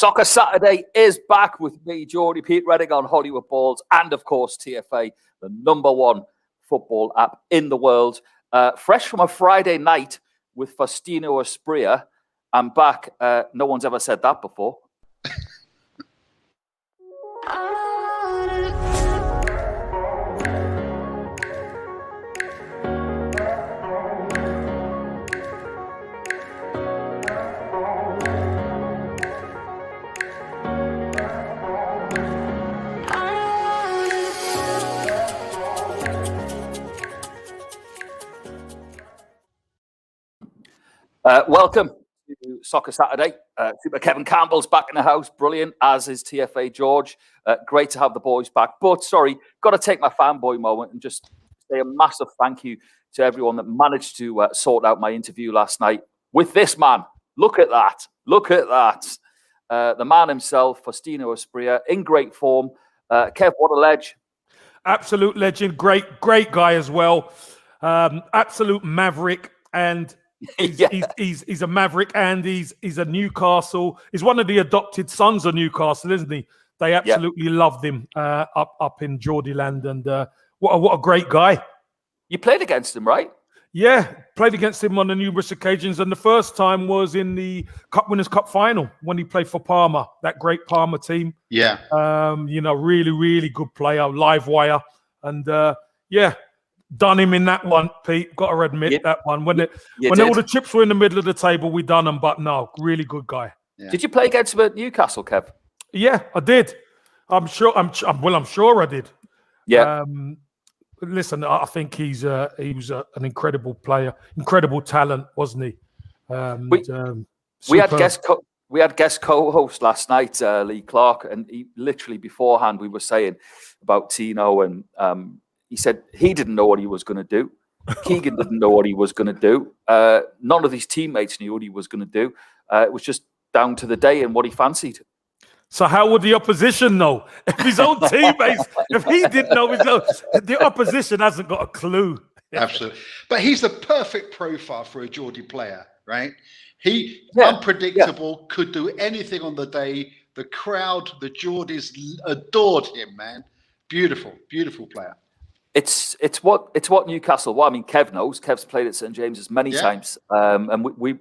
Soccer Saturday is back with me, Geordie Pete Redding on Hollywood Balls, and of course TFA, the #1 football app in the world. Fresh from a Friday night with Faustino Asprilla. I'm back. No one's ever said that before. Welcome to Soccer Saturday. Super Kevin Campbell's back in the house. Brilliant, as is TFA George. Great to have the boys back. But sorry, got to take my fanboy moment and just say a massive thank you to everyone that managed to sort out my interview last night with this man. Look at that. Look at that. The man himself, Faustino Asprilla, in great form. Kev, what a ledge. Absolute legend. Great guy as well. Absolute maverick. And he's a maverick, and he's a Newcastle. He's one of the adopted sons of Newcastle, isn't he? They absolutely loved him up in Geordie land, and what a great guy. You played against him, right? Yeah, played against him on numerous occasions, and the first time was in the Cup Winners' Cup final when he played for Parma, that great Parma team. Yeah, really good player, live wire, and done him in that one, Pete. Got to admit that one. When all the chips were in the middle of the table, we done him. But no, really good guy. Yeah. Did you play against him at Newcastle, Kev? Yeah, I did. I'm sure I did. Yeah. Listen, I think he was an incredible player, incredible talent, wasn't he? We had guest co-host last night, Lee Clark, and he literally beforehand we were saying about Tino, and he said he didn't know what he was going to do. Keegan didn't know what he was going to do. None of his teammates knew what he was going to do. It was just down to the day and what he fancied. So how would the opposition know? If his own teammates, if he didn't know, the opposition hasn't got a clue. Absolutely. But he's the perfect profile for a Geordie player, right? Unpredictable, could do anything on the day. The crowd, the Geordies adored him, man. Beautiful player. It's what Newcastle. Well, I mean, Kev knows. Kev's played at St James's many times, and we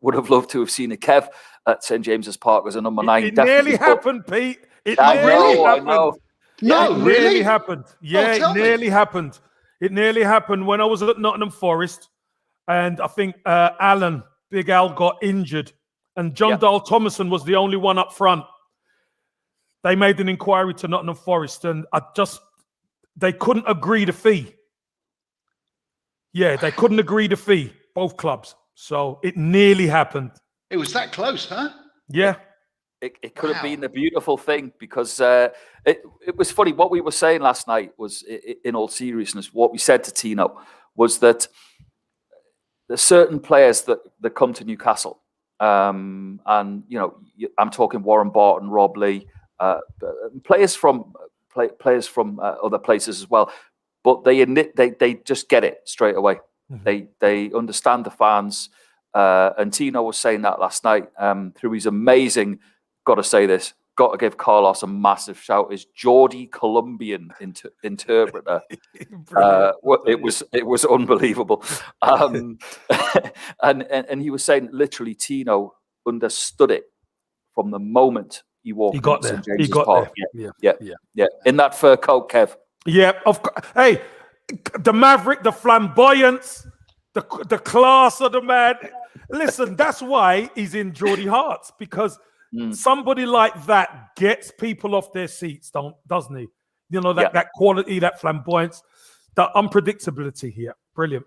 would have loved to have seen a Kev at St James's Park as a number 9. It nearly happened, Pete. It nearly happened. No, it nearly happened. Yeah, it nearly happened. It nearly happened when I was at Nottingham Forest, and I think Big Al got injured, and John Dahl Thomason was the only one up front. They made an inquiry to Nottingham Forest, and they couldn't agree the fee. Yeah, they couldn't agree the fee, both clubs. So it nearly happened. It was that close, huh? Yeah. It could have been a beautiful thing, because it was funny. What we were saying last night was, in all seriousness, what we said to Tino was that there's certain players that come to Newcastle. And, I'm talking Warren Barton, Rob Lee, players from other places as well, but they just get it straight away. Mm-hmm. They understand the fans, and Tino was saying that last night through his amazing. Got to say this. Got to give Carlos a massive shout. His Geordie Colombian interpreter. It was unbelievable, and he was saying literally Tino understood it from the moment he got there. He got there. Yeah. In that fur coat, Kev. Yeah, of course. Hey, the maverick, the flamboyance, the class of the man. Listen, that's why he's in Geordie hearts, because somebody like that gets people off their seats, doesn't he? You know, that quality, that flamboyance, that unpredictability here. Brilliant.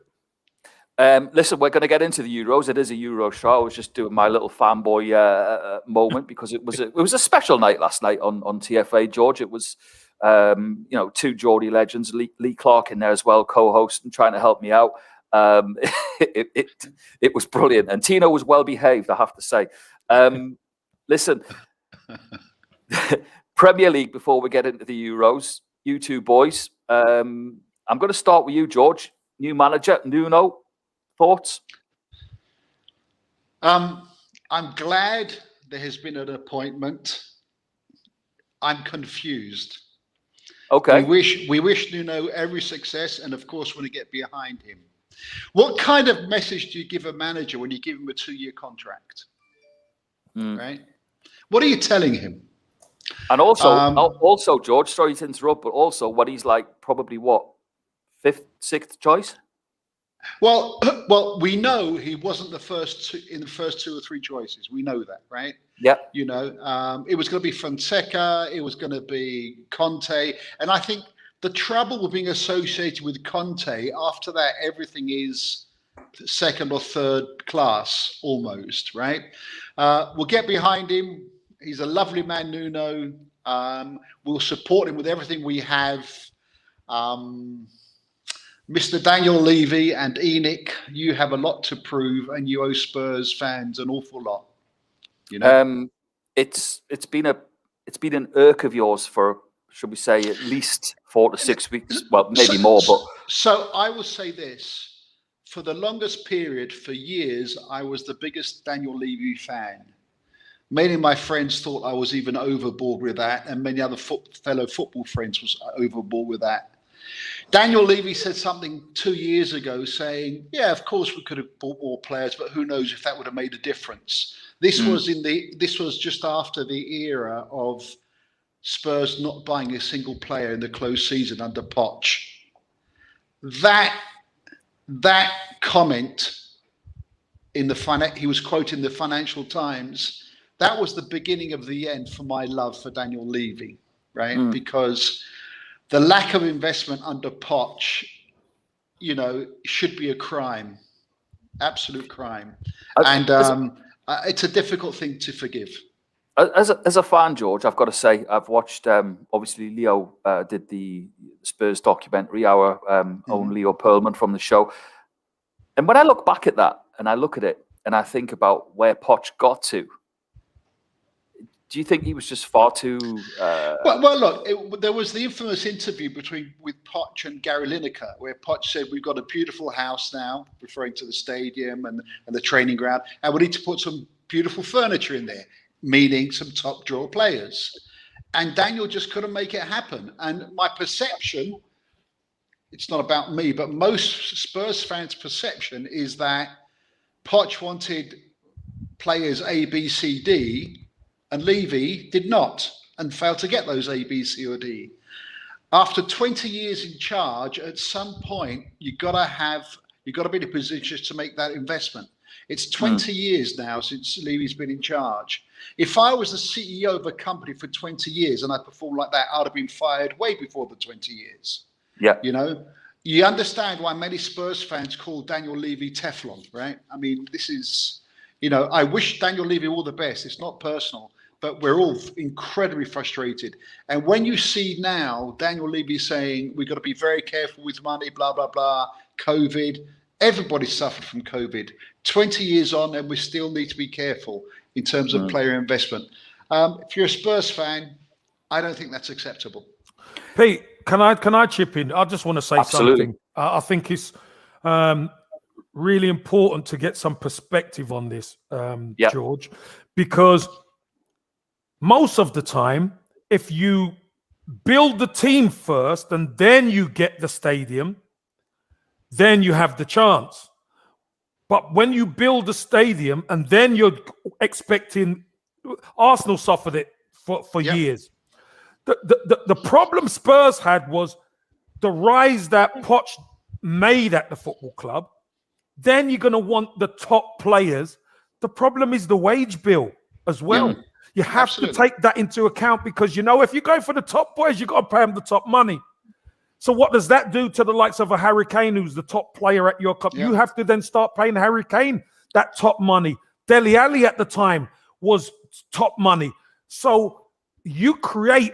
Listen, we're going to get into the Euros. It is a Euro show. I was just doing my little fanboy moment, because it was a special night last night on TFA, George. It was, two Geordie legends, Lee Clark in there as well, co-host and trying to help me out. It was brilliant, and Tino was well behaved, I have to say. Listen, Premier League before we get into the Euros. You two boys. I'm going to start with you, George. New manager, Nuno. Thoughts? I'm glad there has been an appointment. I'm confused. Okay. We wish Nuno every success, and of course, want to get behind him. What kind of message do you give a manager when you give him a 2-year contract? Right? What are you telling him? And also, George, sorry to interrupt, but also what he's like, probably what, 5th, 6th choice? Well, we know he wasn't in the first 2 or 3 choices. We know that, right? Yeah. You know, it was going to be Fonseca, it was going to be Conte, and I think the trouble with being associated with Conte, after that, everything is 2nd or 3rd class almost, right? We'll get behind him. He's a lovely man, Nuno. We'll support him with everything we have. Mr. Daniel Levy and ENIC, you have a lot to prove, and you owe Spurs fans an awful lot. You know, it's been an irk of yours for, should we say, at least 4 to 6 weeks. Well, maybe more, but so I will say this: for the longest period, for years, I was the biggest Daniel Levy fan. Many of my friends thought I was even overboard with that, and many other fellow football friends was overboard with that. Daniel Levy said something 2 years ago saying, yeah, of course we could have bought more players, but who knows if that would have made a difference. This was just after the era of Spurs not buying a single player in the closed season under Poch. That comment he was quoting the Financial Times. That was the beginning of the end for my love for Daniel Levy, right? Because the lack of investment under Poch, you know, should be a crime, absolute crime. And it's a difficult thing to forgive. As a fan, George, I've got to say, I've watched, obviously, Leo did the Spurs documentary, our own Leo Pearlman from the show. And when I look back at that, and I look at it, and I think about where Poch got to, do you think he was just far too... Well, look, there was the infamous interview with Poch and Gary Lineker, where Poch said, we've got a beautiful house now, referring to the stadium and the training ground, and we need to put some beautiful furniture in there, meaning some top draw players. And Daniel just couldn't make it happen. And my perception, it's not about me, but most Spurs fans' perception is that Poch wanted players A, B, C, D, and Levy did not, and failed to get those A, B, C, or D. After 20 years in charge, at some point, you've got to be in a position to make that investment. It's 20 years now since Levy's been in charge. If I was the CEO of a company for 20 years and I performed like that, I'd have been fired way before the 20 years. Yeah. You know, you understand why many Spurs fans call Daniel Levy Teflon, right? I mean, this is, you know, I wish Daniel Levy all the best. It's not personal, but we're all incredibly frustrated. And when you see now Daniel Levy saying we've got to be very careful with money, blah, blah, blah, COVID, everybody suffered from COVID. 20 years on, and we still need to be careful in terms of player investment. If you're a Spurs fan, I don't think that's acceptable. Pete, can I chip in? I just want to say something. I think it's really important to get some perspective on this, George, because most of the time, if you build the team first and then you get the stadium, then you have the chance. But when you build the stadium and then you're expecting, Arsenal suffered it for years. The problem Spurs had was the rise that Poch made at the football club. Then you're going to want the top players. The problem is the wage bill as well. Yeah. You have to take that into account because, you know, if you go for the top boys, you've got to pay them the top money. So what does that do to the likes of a Harry Kane, who's the top player at your club? Yeah. You have to then start paying Harry Kane that top money. Dele Alli at the time was top money. So you create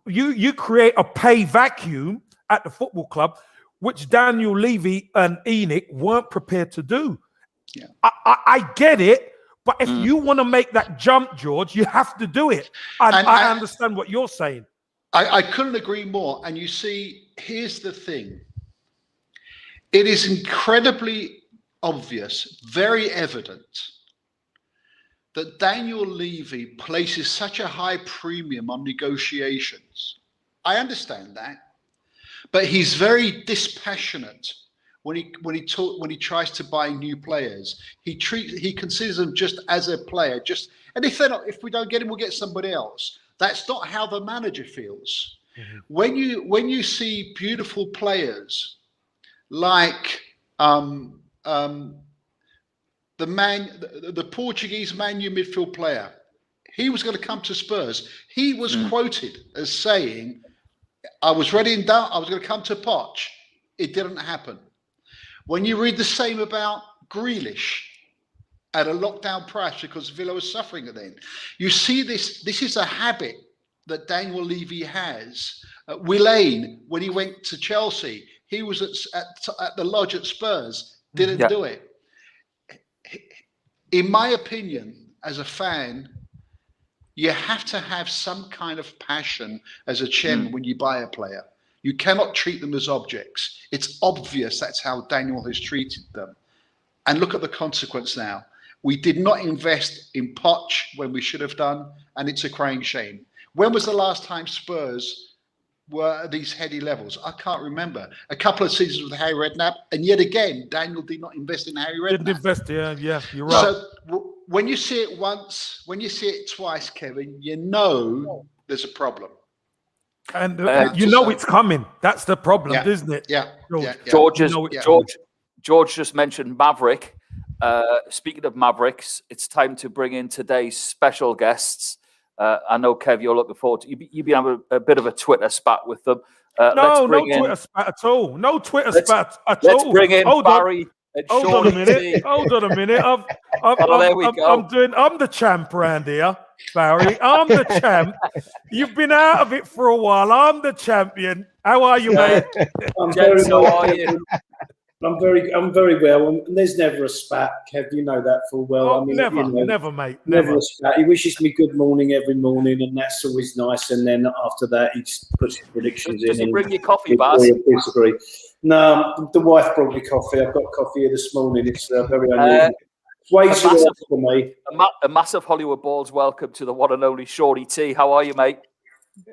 a pay vacuum at the football club, which Daniel Levy and ENIC weren't prepared to do. Yeah. I get it, but if you want to make that jump, George, you have to do it. I understand what you're saying. I couldn't agree more. And you see, here's the thing. It is incredibly obvious, very evident, that Daniel Levy places such a high premium on negotiations. I understand that, but he's very dispassionate when he tries to buy new players. He considers them just as a player. And if we don't get him, we'll get somebody else. That's not how the manager feels. Mm-hmm. When you see beautiful players like the Portuguese Man U midfield player, he was going to come to Spurs. He was quoted as saying, I was ready and done. I was going to come to Poch. It didn't happen. When you read the same about Grealish at a lockdown price because Villa was suffering at then, you see this is a habit that Daniel Levy has. Willane, when he went to Chelsea, he was at the lodge at Spurs, didn't do it. In my opinion, as a fan, you have to have some kind of passion as a chairman when you buy a player. You cannot treat them as objects. It's obvious that's how Daniel has treated them. And look at the consequence now. We did not invest in Poch when we should have done, and it's a crying shame. When was the last time Spurs were at these heady levels? I can't remember. A couple of seasons with Harry Redknapp, and yet again, Daniel did not invest in Harry Redknapp. Didn't invest, yeah, you're right. So when you see it once, when you see it twice, Kevin, you know there's a problem. And you know it's coming. That's the problem, isn't it? Yeah. George just mentioned Maverick. Speaking of Mavericks, it's time to bring in today's special guests. I know, Kev, you're looking forward to you've been having a bit of a Twitter spat with them. No Twitter spat at all. No Twitter spat at all. Let's bring in Barry. Hold on a minute. I'm the champ around here, Barry. I'm the champ. You've been out of it for a while. I'm the champion. How are you, mate? How are you? I'm very well, and there's never a spat, Kev. You know that full well. Oh, never, mate. Never a spat. He wishes me good morning every morning, and that's always nice. And then after that, he puts his predictions in. Does he bring you coffee, Baz? Disagree. No, the wife brought me coffee. I've got coffee here this morning. It's very unusual. It's way too early for me. A massive Hollywood Balls welcome to the one and only Shorty T. How are you, mate?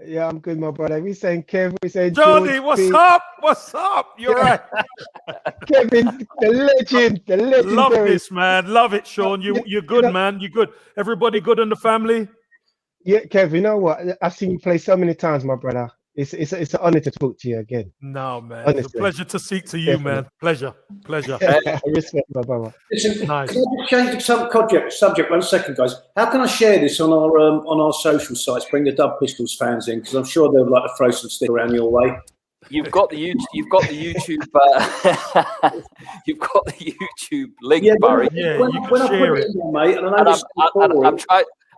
Yeah, I'm good, my brother. We saying Kev, we saying Johnny, what's up? What's up? You're right. Kevin, the legend. Love this, man. Love it, Sean. You're good, man. You're good. Everybody good in the family? Yeah, Kev, you know what? I've seen you play so many times, my brother. It's an honor to talk to you again. No, man. Honestly. It's a pleasure to speak to you, man. Pleasure. I respect my brother. Listen, nice. Can I change the subject 1 second, guys? How can I share this on our social sites? Bring the Dub Pistols fans in, because I'm sure they'd like to throw some stick around your way. You've got the YouTube. You've got the YouTube link, Barry. When I put it in, mate, and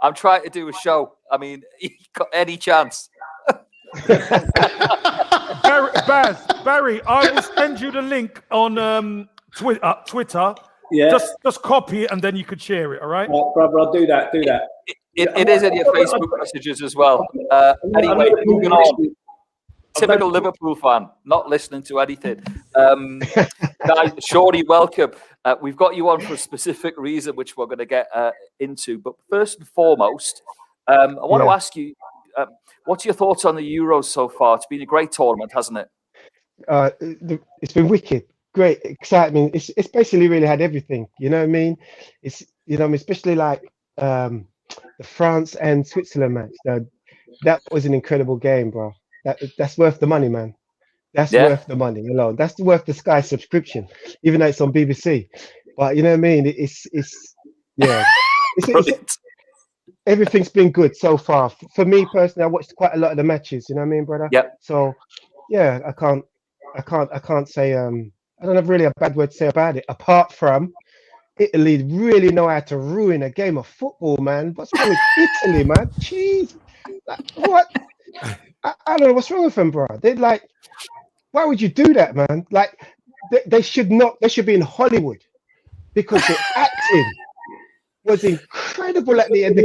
I'm trying to do a show. I mean, you got any chance? Barry, I will send you the link on Twitter. Yeah. Just copy it and then you could share it. All right, brother. I'll do that. It is in your Facebook messages as well. Anyway, moving on. Typical Liverpool fan, not listening to anything. Guys, Shorty, welcome. We've got you on for a specific reason, which we're going to get into. But first and foremost, I want to ask you, what's your thoughts on the Euros so far? It's been a great tournament, hasn't it? It's been wicked, great, excitement. It's basically really had everything. You know what I mean? It's especially like the France and Switzerland match. That was an incredible game, bro. That's worth the money, man. That's worth the money alone. That's worth the Sky subscription, even though it's on BBC. But you know what I mean? It's everything's been good so far. For me personally, I watched quite a lot of the matches. You know what I mean, brother? Yeah. So, yeah, I can't say. I don't have really a bad word to say about it. Apart from Italy, really know how to ruin a game of football, man. What's wrong with Italy, man? Jeez, what? I don't know what's wrong with them, bro. They're like, why would you do that, man? Like, they should not. They should be in Hollywood because the acting was incredible at the end.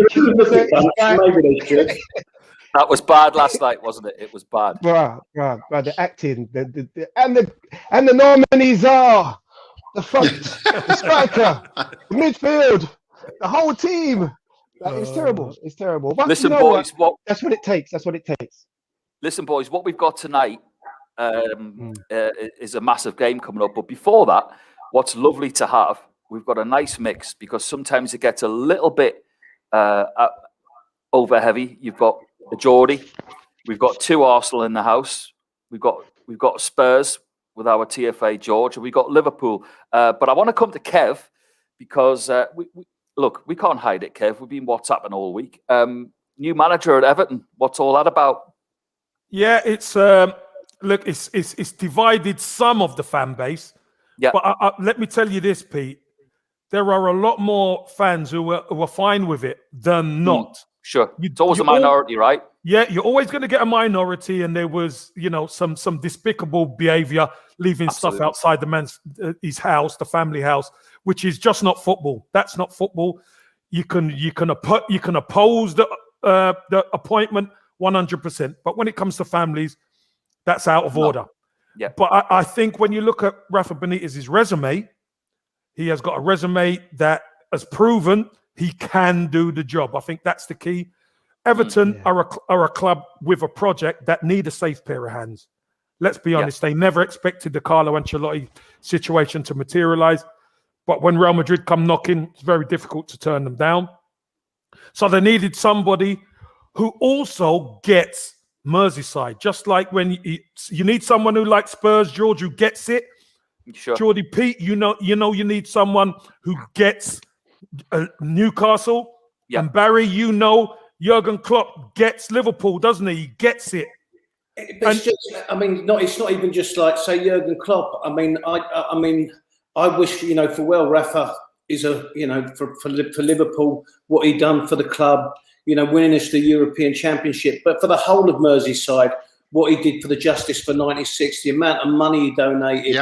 That was bad last night, wasn't it? It was bad. Bro, the acting, and the nominees are the front, the striker, the midfield, the whole team. It's terrible. It's terrible. But Listen, you know boys, that's what it takes. That's what it takes. Listen, boys, what we've got tonight is a massive game coming up. But before that, what's lovely to have, we've got a nice mix, because sometimes it gets a little bit over heavy. You've got a Geordie, we've got 2 Arsenal in the house, we've got Spurs with our TFA George, and we've got Liverpool. But I want to come to Kev, because we can't hide it, Kev. We've been WhatsApping all week. New manager at Everton. What's all that about? Yeah, it's it's divided some of the fan base. Yeah. But let me tell you this, Pete. There are a lot more fans who are fine with it than not. Sure. It's always a minority, right? Yeah, you're always going to get a minority, and there was, some despicable behavior, leaving stuff outside his house, the family house, which is just not football. That's not football. You can oppose the appointment 100%, but when it comes to families, that's out of order. Yeah. But I think when you look at Rafa Benitez's resume, he has got a resume that has proven he can do the job. I think that's the key. Everton are a club with a project that need a safe pair of hands. Let's be honest, they never expected the Carlo Ancelotti situation to materialize. But when Real Madrid come knocking, it's very difficult to turn them down. So they needed somebody who also gets Merseyside. Just like when you need someone who likes Spurs, George, who gets it. Sure. Geordie Pete, you need someone who gets Newcastle. Yeah. And Barry, Jurgen Klopp gets Liverpool, doesn't he? He gets it. It's not even just like, say, Jurgen Klopp. I wish, for Rafa is for Liverpool, what he done for the club, winning us the European Championship. But for the whole of Merseyside, what he did for the Justice for 96, the amount of money he donated,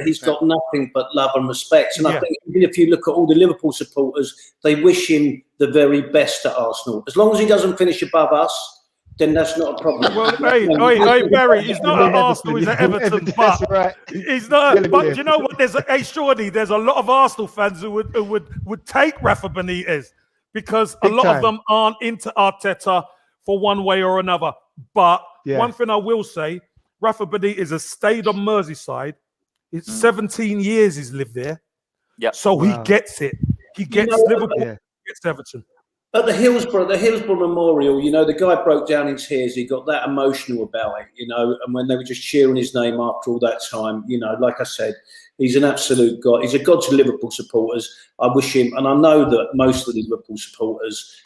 he's got nothing but love and respect. And I think even if you look at all the Liverpool supporters, they wish him the very best at Arsenal. As long as he doesn't finish above us, then that's not a problem. Well, hey, Barry, he's not at Arsenal, he's at Everton. That's right. He's not. But you know what? There's a lot of Arsenal fans who would take Rafa Benitez, because a lot of them aren't into Arteta for one way or another. But one thing I will say, Rafa Benitez has stayed on Merseyside. It's 17 years he's lived there. Yeah. So he gets it. He gets Liverpool, he gets Everton. At the Hillsborough Memorial, the guy broke down in tears. He got that emotional about it, and when they were just cheering his name after all that time, like I said, he's an absolute god. He's a god to Liverpool supporters. I wish him, and I know that most of the Liverpool supporters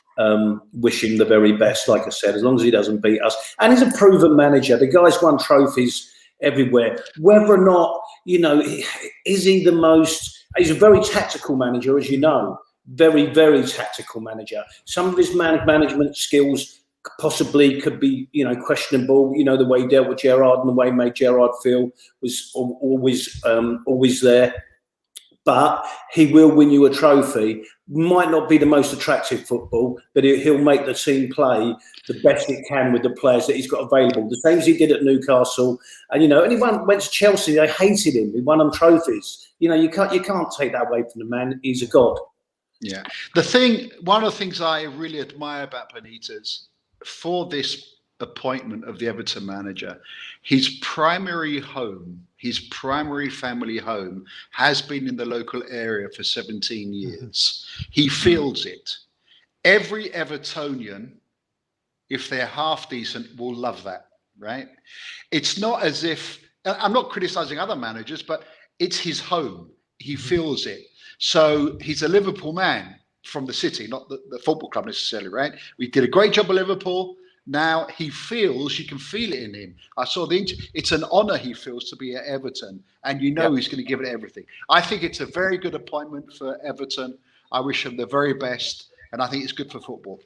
wish him the very best, like I said, as long as he doesn't beat us. And he's a proven manager. The guy's won trophies everywhere. Whether or not, is he the most... He's a very tactical manager, as you know. Very, very tactical manager. Some of his management skills possibly could be, questionable. The way he dealt with Gerrard and the way he made Gerrard feel was always there. But he will win you a trophy. Might not be the most attractive football, but he'll make the team play the best it can with the players that he's got available. The same as he did at Newcastle. And, anyone went to Chelsea, they hated him. He won them trophies. You can't take that away from the man. He's a god. Yeah. One of the things I really admire about Benitez for this appointment of the Everton manager, his primary family home has been in the local area for 17 years. He feels it. Every Evertonian, if they're half decent, will love that, right? It's not as if, I'm not criticizing other managers, but it's his home. He feels it. So he's a Liverpool man from the city, not the football club necessarily, right? We did a great job at Liverpool. Now he feels, you can feel it in him. I saw it's an honour he feels to be at Everton, and he's going to give it everything. I think it's a very good appointment for Everton. I wish him the very best, and I think it's good for football.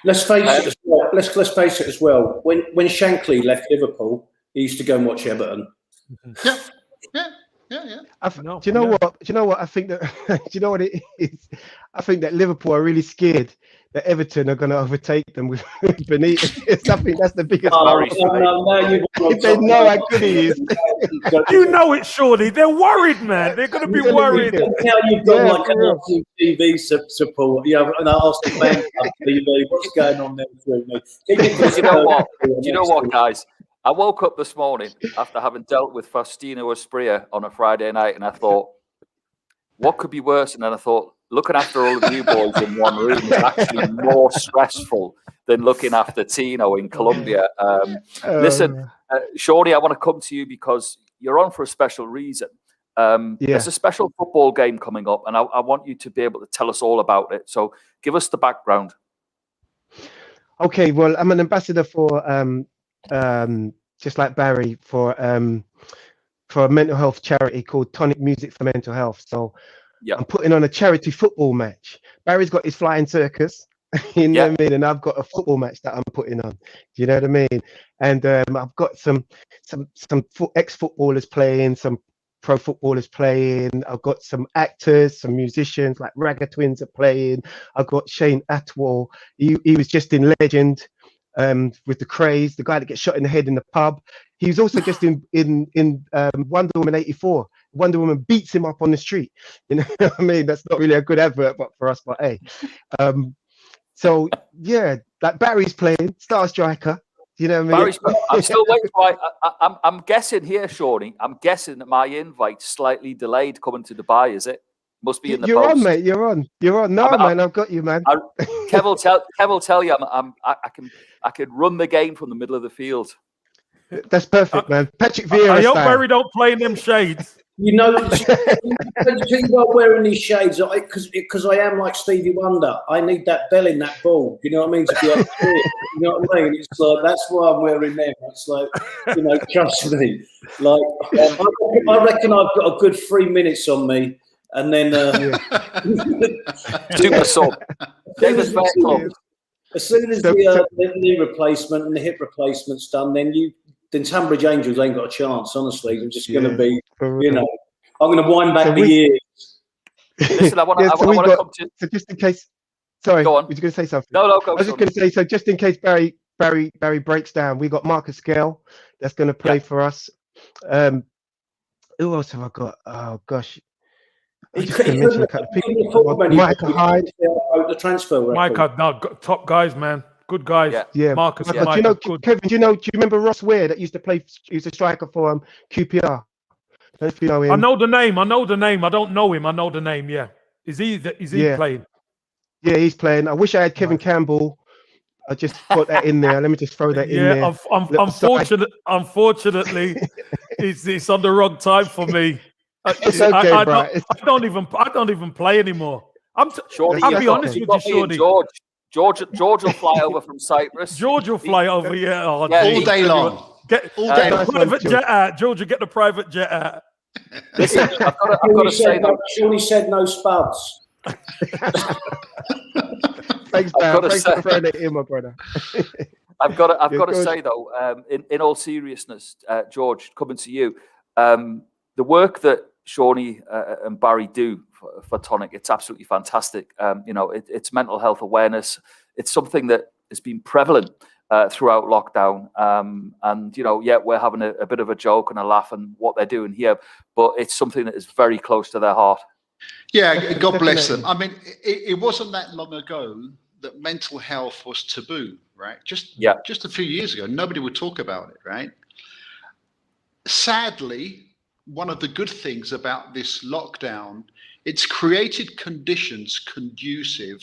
Let's face it as well. Let's face it as well. When Shankly left Liverpool, he used to go and watch Everton. Yeah. Yeah. No, Do you know yeah. what? Do you know what? I think that. Do you know what it is? I think that Liverpool are really scared that Everton are going to overtake them with Benitez. I think that's the biggest worry. They know how good he is. You know it, surely. They're worried, man. They're going to be worried. Now you've got like an Arsenal TV support. You know, an Arsenal fan club TV. What's going on there through me? Because you know what? Do you know what, guys? I woke up this morning after having dealt with Faustino Asprilla on a Friday night, and I thought, what could be worse? And then I thought, looking after all of you boys in one room is actually more stressful than looking after Tino in Colombia. Listen, Shawnee, I want to come to you because you're on for a special reason. There's a special football game coming up, and I want you to be able to tell us all about it. So give us the background. Okay, well, I'm an ambassador for, just like Barry, for a mental health charity called Tonic Music for Mental Health. So I'm putting on a charity football match. Barry's got his flying circus, you know what I mean? And I've got a football match that I'm putting on. Do you know what I mean? And I've got some ex-footballers playing, some pro footballers playing. I've got some actors, some musicians, like Ragga Twins are playing. I've got Shane Atwell. He was just in Legend with the Craze, the guy that gets shot in the head in the pub. He was also just in Wonder Woman 84. Wonder Woman beats him up on the street. You know what I mean? That's not really a good advert, but for us, but hey. So yeah, like Barry's playing, Star Striker. You know what I mean? I'm still waiting for. I'm guessing here, Shawnee. I'm guessing that my invite's slightly delayed coming to Dubai. Is it? Must be in the You're post. on, mate. You're on. No, man, I've got you, man. Kev will tell you I can run the game from the middle of the field. That's perfect, man. Patrick Vieira I hope style. Barry don't play in them shades. You know, you about wearing these shades because I am like Stevie Wonder. I need that bell in that ball. You know what I mean? To be able to do it. You know what I mean? It's like that's why I'm wearing them. It's like, you know, trust me. Like I reckon I've got a good 3 minutes on me, and then super sub. David Fairclough. As soon as the knee replacement and the hip replacement's done, then Tunbridge Angels ain't got a chance, honestly. They're just going to be, you know, I'm going to wind back the years. Listen, I want to come to... So just in case... Sorry, go on. were you going to say something? No, go. I was just going to say, so just in case Barry breaks down, we got Marcus Gale that's going to play for us. Who else have I got? Oh, gosh. I'm just going to mention a couple of people. Micah Hyde. The transfer record. Micah, no, top guys, man. Good guys. Yeah. Marcus, do you know, Kevin, do you remember Ross Ware that used to play, he was a striker for QPR? I don't know if you know him. I know the name. I don't know him. I know the name, yeah. Is he playing? Yeah, he's playing. I wish I had Kevin Campbell. I just put that in there. Let me just throw that in there. Yeah, unfortunately, it's on the wrong time for me. It's okay, bro. I don't even play anymore. I'll be honest with you, Shorty. George will fly over from Cyprus. George will fly over, yeah. All day long. Private jet out. George will get the private jet out. Listen, I've got to say that. Surely said no spuds. Thanks, man. Thanks for throwing it in, my brother. I've got to say though, in all seriousness, George, coming to you, the work that Shawnee and Barry do for Tonic, it's absolutely fantastic. You know, it's mental health awareness. It's something that has been prevalent throughout lockdown. And, you know, we're having a bit of a joke and a laugh and what they're doing here, but it's something that is very close to their heart. Yeah, God bless them. I mean, it wasn't that long ago that mental health was taboo, right? Just a few years ago, nobody would talk about it, right? Sadly, one of the good things about this lockdown, it's created conditions conducive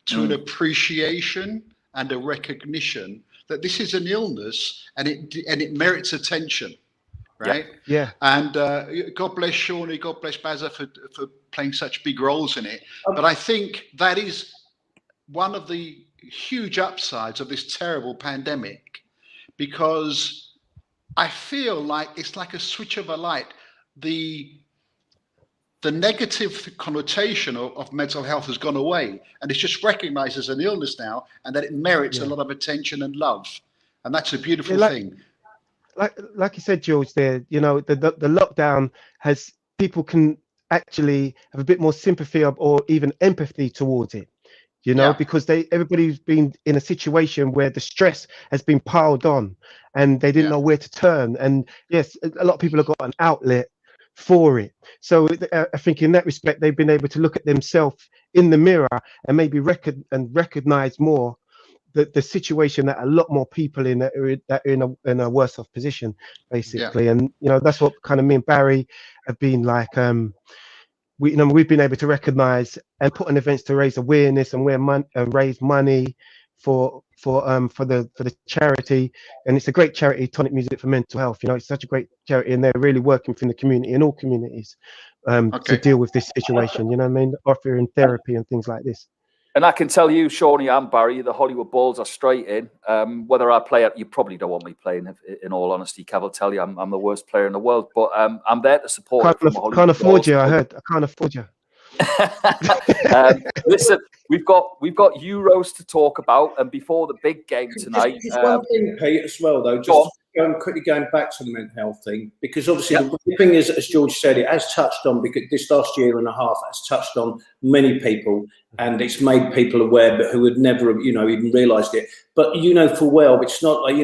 to an appreciation and a recognition that this is an illness and it merits attention, right? Yeah. And God bless Shawnee, God bless Bazza for playing such big roles in it. But I think that is one of the huge upsides of this terrible pandemic, because I feel like it's like a switch of a light. The negative connotation of mental health has gone away, and it's just recognized as an illness now, and that it merits a lot of attention and love, and that's a beautiful thing. Like you said, George, there, you know, the lockdown has people can actually have a bit more sympathy or even empathy towards it, because everybody's been in a situation where the stress has been piled on and they didn't know where to turn. And yes, a lot of people have got an outlet for it. So I think in that respect, they've been able to look at themselves in the mirror and maybe recognize more the situation that a lot more people that are in a worse off position, basically. And that's what kind of me and Barry have been like. We've been able to recognize and put on events to raise awareness and raise money for the charity. And it's a great charity, Tonic Music for Mental Health. It's such a great charity, and they're really working within the community, in all communities, to deal with this situation. Offering therapy and things like this. And I can tell you, Shawnee and Barry, the Hollywood Balls are straight in. Whether I play it, you probably don't want me playing. In all honesty, Kev will tell you I'm the worst player in the world. But I'm there to support. Can't afford you. I heard. I can't afford you. Listen, we've got Euros to talk about, and before the big game tonight. Just one thing, Pete, as well, though. Quickly going back to the mental health thing, because obviously the thing is, as George said, it has touched on, because this last year and a half has touched on many people, and it's made people aware, but who would never have, even realised it. But full well, it's not like,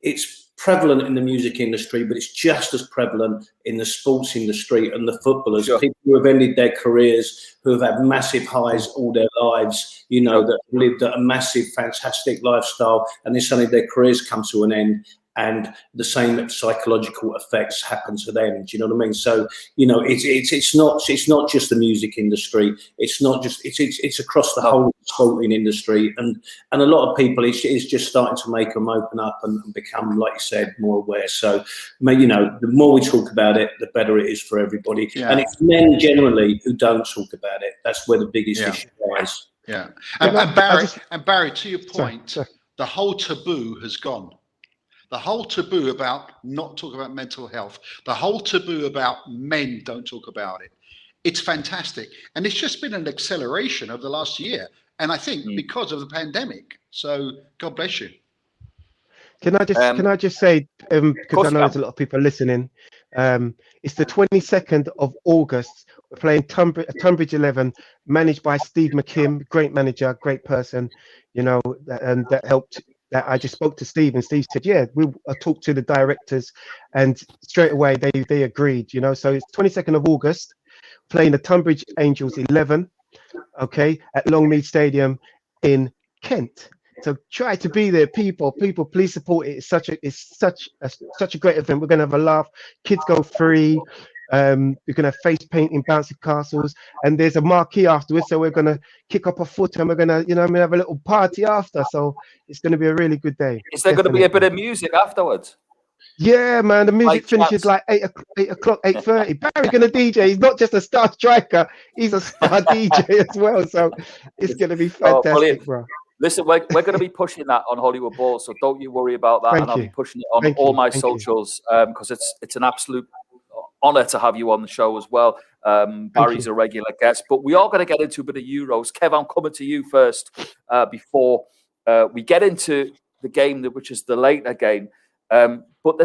it's prevalent in the music industry, but it's just as prevalent in the sports industry and the footballers. Sure. People who have ended their careers, who have had massive highs all their lives, that have lived a massive, fantastic lifestyle, and then suddenly their careers come to an end, and the same psychological effects happen to them. Do you know what I mean? So, it's not just the music industry. It's not just it's across the whole sporting industry, and a lot of people, it's just starting to make them open up and become, like you said, more aware. So, the more we talk about it, the better it is for everybody. Yeah. And it's men generally who don't talk about it. That's where the biggest issue lies. Yeah. And Barry, to your point, the whole taboo has gone. The whole taboo about not talking about mental health, the whole taboo about men don't talk about it. It's fantastic. And it's just been an acceleration of the last year. And I think because of the pandemic. So God bless you. Can I just say, because I know there's a lot of people listening, it's the 22nd of August. We're playing Tunbridge 11, managed by Steve McKim, great manager, great person, and that helped. That I just spoke to Steve, and Steve said, "Yeah, I talked to the directors, and straight away they agreed." So it's 22nd of August, playing the Tunbridge Angels 11, at Longmead Stadium in Kent. So try to be there, people. Please support it. It's such a great event. We're gonna have a laugh. Kids go free. We're gonna have face painting, bouncy castles, and there's a marquee afterwards. So we're gonna kick up a foot, and we're gonna, have a little party after. So it's gonna be a really good day. Is there gonna be a bit of music afterwards? Yeah, man. The music finishes like 8 o'clock, 8:30. Barry's gonna DJ. He's not just a star striker; he's a star DJ as well. So it's gonna be fantastic, bro. Listen, we're going to be pushing that on Hollywood Balls, so don't you worry about that. I'll be pushing it on all my socials, because it's an absolute honor to have you on the show as well. Barry's a regular guest, but we are going to get into a bit of Euros. Kev, I'm coming to you first before we get into the game, which is the later game. But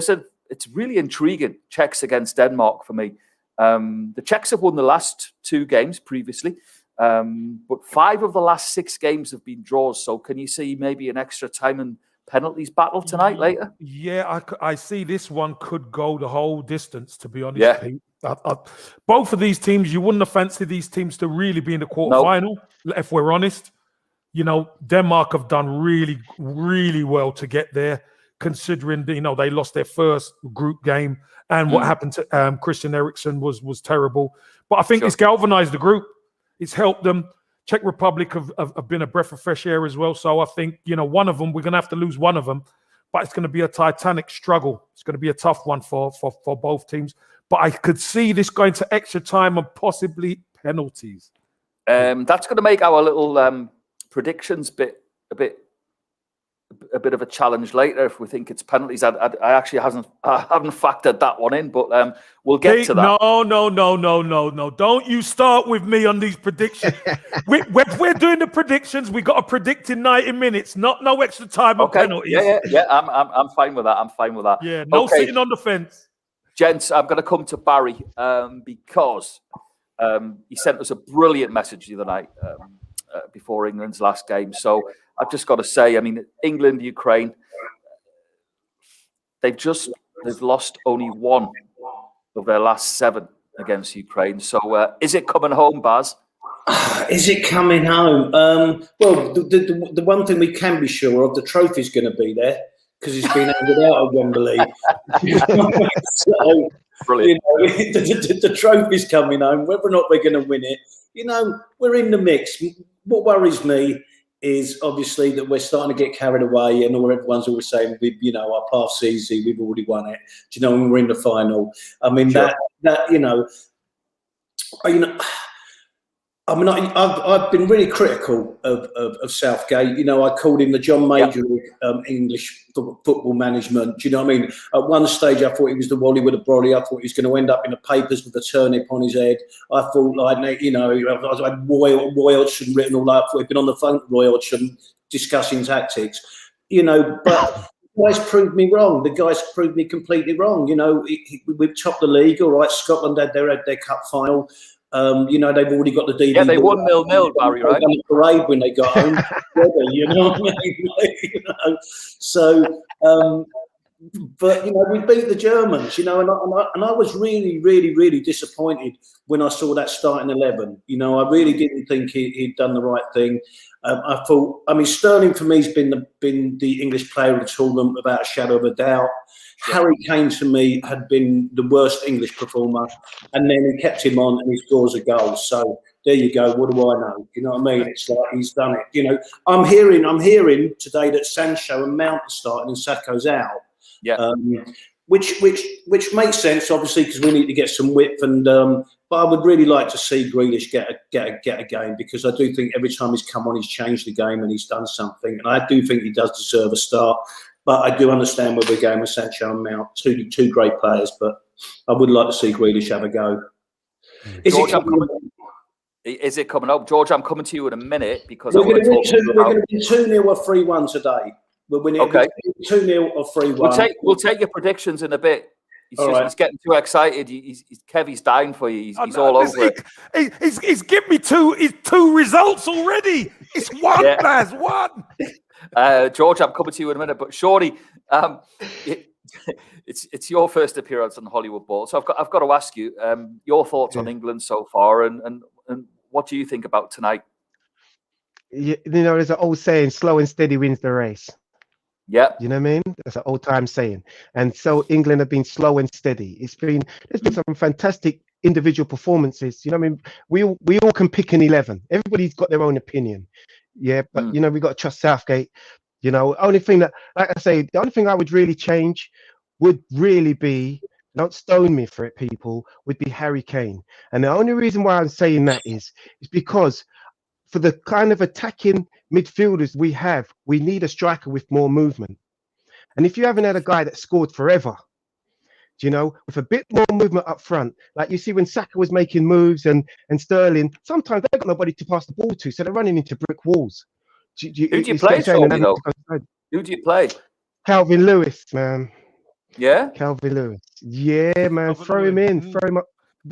it's really intriguing. Czechs against Denmark for me. The Czechs have won the last 2 games previously. But 5 of the last 6 games have been draws. So can you see maybe an extra time and penalties battle tonight later? Yeah, I see this one could go the whole distance, to be honest. Pete. Both of these teams, you wouldn't have fancied these teams to really be in the quarterfinal, if we're honest. Denmark have done really, really well to get there, considering, they lost their first group game, and what happened to Christian Eriksen was terrible. But I think it's galvanized the group. It's helped them. Czech Republic have been a breath of fresh air as well. So I think, one of them, we're going to have to lose one of them. But it's going to be a titanic struggle. It's going to be a tough one for both teams. But I could see this going to extra time and possibly penalties. That's going to make our little predictions a bit of a challenge later if we think it's penalties. I actually haven't factored that one in, but we'll get to that. No. Don't you start with me on these predictions. we're doing the predictions. We got to predict in 90 minutes, no extra time or penalties. Yeah. I'm fine with that. Yeah, no sitting on the fence. Gents, I'm going to come to Barry because he sent us a brilliant message the other night before England's last game. So I've just got to say, I mean, England, Ukraine, they've lost only one of their last 7 against Ukraine. So is it coming home, Baz? Is it coming home? Well, the one thing we can be sure of, the trophy's going to be there because it's been handed out at Wembley. So, brilliant. The trophy's coming home. Whether or not we're going to win it, we're in the mix. What worries me is obviously that we're starting to get carried away, and everyone's always saying, our path's easy, we've already won it. Do you know, when we're in the final? I mean, sure. I've been really critical of Southgate. I called him the John Major English football management. Do you know what I mean? At one stage, I thought he was the Wally with a brolly. I thought he was going to end up in the papers with a turnip on his head. I thought, I had Roy Hodgson written all that. We've been on the phone with Roy Hodgson discussing tactics. But the guys proved me wrong. The guys proved me completely wrong. We've topped the league. All right, Scotland had their cup final. They've already got the DVD. Yeah, they won 0-0, Barry, right? They parade when they got home. You know what I mean? So, but we beat the Germans. And I was really, really, really disappointed when I saw that starting 11. I really didn't think he'd done the right thing. I thought, Sterling for me has been the English player of the tournament without a shadow of a doubt. Harry Kane to me had been the worst English performer, and then he kept him on and he scores a goal. So there you go. What do I know? You know what I mean? It's like he's done it. I'm hearing today that Sancho and Mount are starting and Saka's out. Yeah. Which makes sense, obviously, because we need to get some width. And but I would really like to see Grealish get a game, because I do think every time he's come on, he's changed the game and he's done something. And I do think he does deserve a start. But I do understand where we're going with Sancho and Mount, two great players. But I would like to see Grealish have a go. Is it coming up? George, I'm coming to you in a minute because we're going to be 2-0 or 3-1 today. We're winning 2-0 or 3-1. We'll take your predictions in a bit. He's getting too excited. Kevy's dying for you. He's all over it. He's given me two results already. It's one, Baz, one. George, I'm coming to you in a minute, but Shorty, it's your first appearance on Hollywood Bowl, so I've got to ask you your thoughts on England so far, and what do you think about tonight? There's an old saying: "Slow and steady wins the race." Yeah, you know what I mean. That's an old time saying, and so England have been slow and steady. There's been some fantastic individual performances. You know what I mean? We all can pick an 11. Everybody's got their own opinion. Yeah, but we got to trust Southgate. Only thing that, like I say, the only thing I would really change would really be, don't stone me for it, people, would be Harry Kane. And the only reason why I'm saying that is because for the kind of attacking midfielders we have, we need a striker with more movement. And if you haven't had a guy that scored forever, with a bit more movement up front, like you see when Saka was making moves and Sterling, sometimes they've got nobody to pass the ball to, so they're running into brick walls. Who do you play, though? Who do you play? Calvin Lewis, man. Yeah? Calvin Lewis. Yeah, man. Throw him in. Throw him up.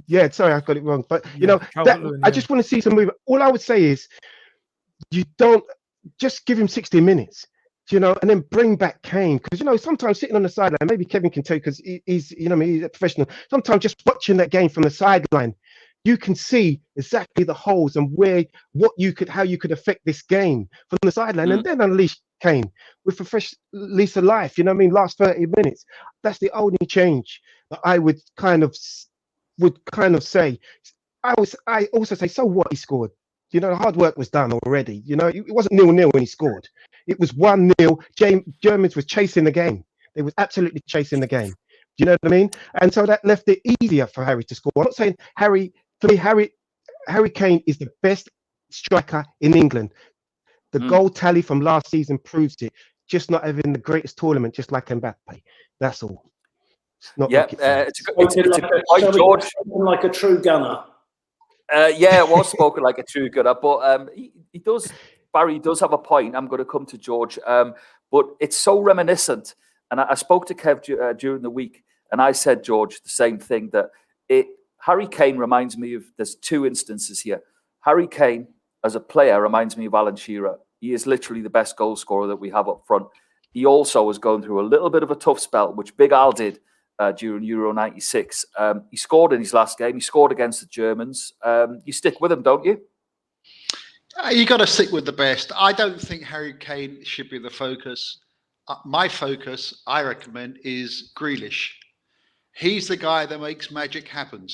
Yeah, sorry, I got it wrong. But, I just want to see some movement. All I would say is you don't just give him 60 minutes. And then bring back Kane, because sometimes sitting on the sideline, maybe Kevin can tell, because he's a professional. Sometimes just watching that game from the sideline, you can see exactly the holes and how you could affect this game from the sideline, and then unleash Kane with a fresh lease of life. Last 30 minutes. That's the only change that I would kind of say. I also say, so what? He scored. The hard work was done already. It wasn't 0-0 when he scored. It was 1-0. Germans was chasing the game. They was absolutely chasing the game. Do you know what I mean? And so that left it easier for Harry to score. I'm not saying Harry Kane is the best striker in England. The goal tally from last season proves it. Just not having the greatest tournament, just like Mbappe. That's all. It's a good point, George. Like a true gunner. It was spoken like a true gunner, but he does. Barry does have a point. I'm going to come to George, but it's so reminiscent. And I spoke to Kev during the week, And I said, George, the same thing, that Harry Kane reminds me of, there's two instances here. Harry Kane, as a player, reminds me of Alan Shearer. He is literally the best goal scorer that we have up front. He also was going through a little bit of a tough spell, which Big Al did during Euro 96. He scored in his last game. He scored against the Germans. You stick with him, don't you? You got to stick with the best. I don't think Harry Kane should be the focus. My focus, I recommend, is Grealish. He's the guy that makes magic happen.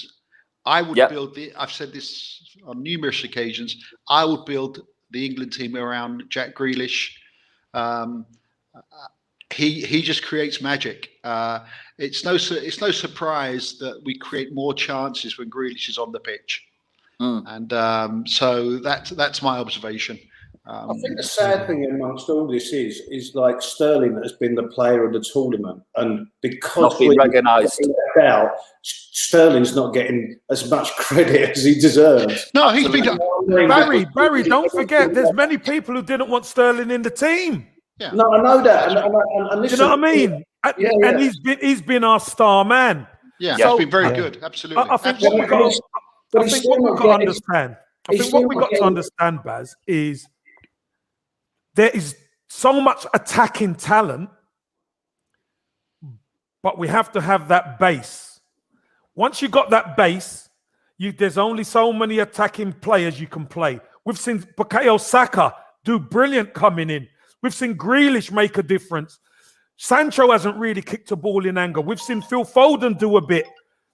I would build I've said this on numerous occasions. I would build the England team around Jack Grealish. He just creates magic. It's no surprise that we create more chances when Grealish is on the pitch. And so that's my observation. I think the sad thing amongst all this is like Sterling has been the player of the tournament, and because not being recognised, Sterling's not getting as much credit as he deserves. No, he's been. Barry, don't forget, there's many people who didn't want Sterling in the team. Yeah. No, I know that. And listen, you know what I mean? And he's been our star man. Yeah, so, he's been very good. Absolutely. I think what we've got to understand. I think what we've got to understand, Baz, is there is so much attacking talent, but we have to have that base. Once you got that base, there's only so many attacking players you can play. We've seen Bukayo Saka do brilliant coming in. We've seen Grealish make a difference. Sancho hasn't really kicked a ball in anger. We've seen Phil Foden do a bit.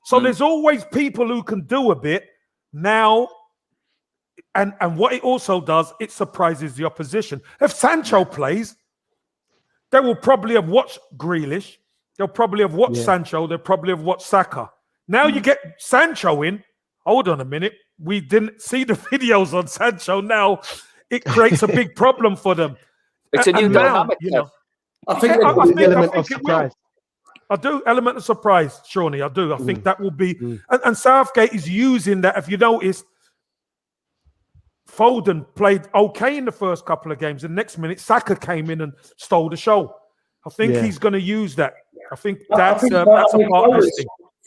So there's always people who can do a bit now. And what it also does, it surprises the opposition. If Sancho plays, they will probably have watched Grealish. They'll probably have watched Sancho. They'll probably have watched Saka. Now you get Sancho in. Hold on a minute. We didn't see the videos on Sancho. Now it creates a big problem for them. It's a new dynamic. I think element of surprise. I do, element of surprise, Shawnee. I do. I think that will be. And Southgate is using that. If you notice, Foden played okay in the first couple of games. The next minute, Saka came in and stole the show. I think he's going to use that. I think that's a part of this thing.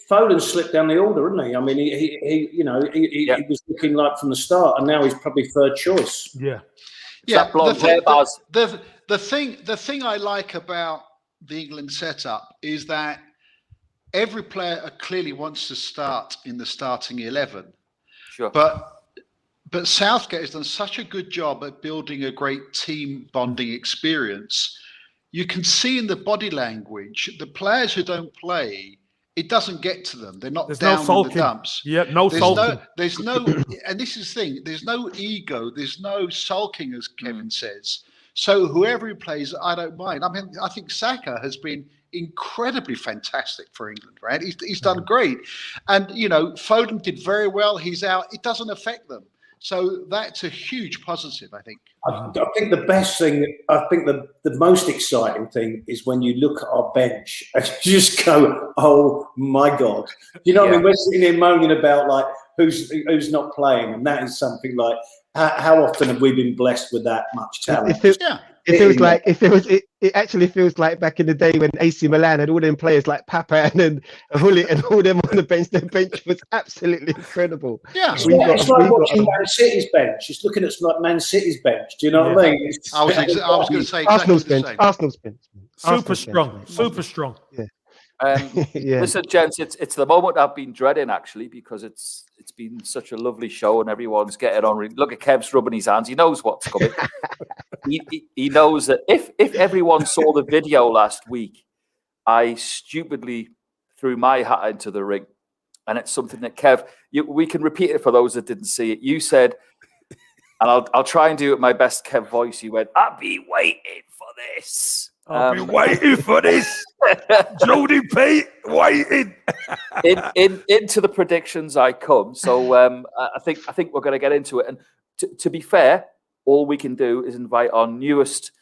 Foden slipped down the order, isn't he? I mean, he was looking like from the start, and now he's probably third choice. Yeah. The thing I like about the England setup is that every player clearly wants to start in the starting 11. Sure. But Southgate has done such a good job at building a great team bonding experience. You can see in the body language, the players who don't play, it doesn't get to them. They're not down in the dumps. Yeah, no sulking. There's no, and this is the thing, there's no ego, there's no sulking, as Kevin says. So whoever he plays, I don't mind. I mean, I think Saka has been incredibly fantastic for England, right? He's done great. And, Foden did very well. He's out. It doesn't affect them. So that's a huge positive, I think. I think the best thing, the most exciting thing is when you look at our bench and you just go, oh my God. You know what I mean? We're sitting here moaning about like who's not playing, and that is something like how often have we been blessed with that much talent? It actually feels like back in the day when AC Milan had all them players like Papa and then Hullet and all them on the bench. Their bench was absolutely incredible. Yeah, it's like watching Man City's bench. It's looking at like Man City's bench. Do you know what I mean? I was going to say Arsenal's bench. Arsenal's bench. Super strong. Yeah. Listen, gents, it's the moment I've been dreading actually, because it's been such a lovely show and everyone's getting on. Look at Kev's rubbing his hands. He knows what's coming. he knows that if everyone saw the video last week, I stupidly threw my hat into the ring, and it's something that Kev, we can repeat it for those that didn't see it. You said, and I'll try and do it my best Kev voice. You went, "I've been waiting for this." I've been waiting for this. Jody P, waiting. into the predictions I come. So I think we're going to get into it. And to be fair, all we can do is invite our newest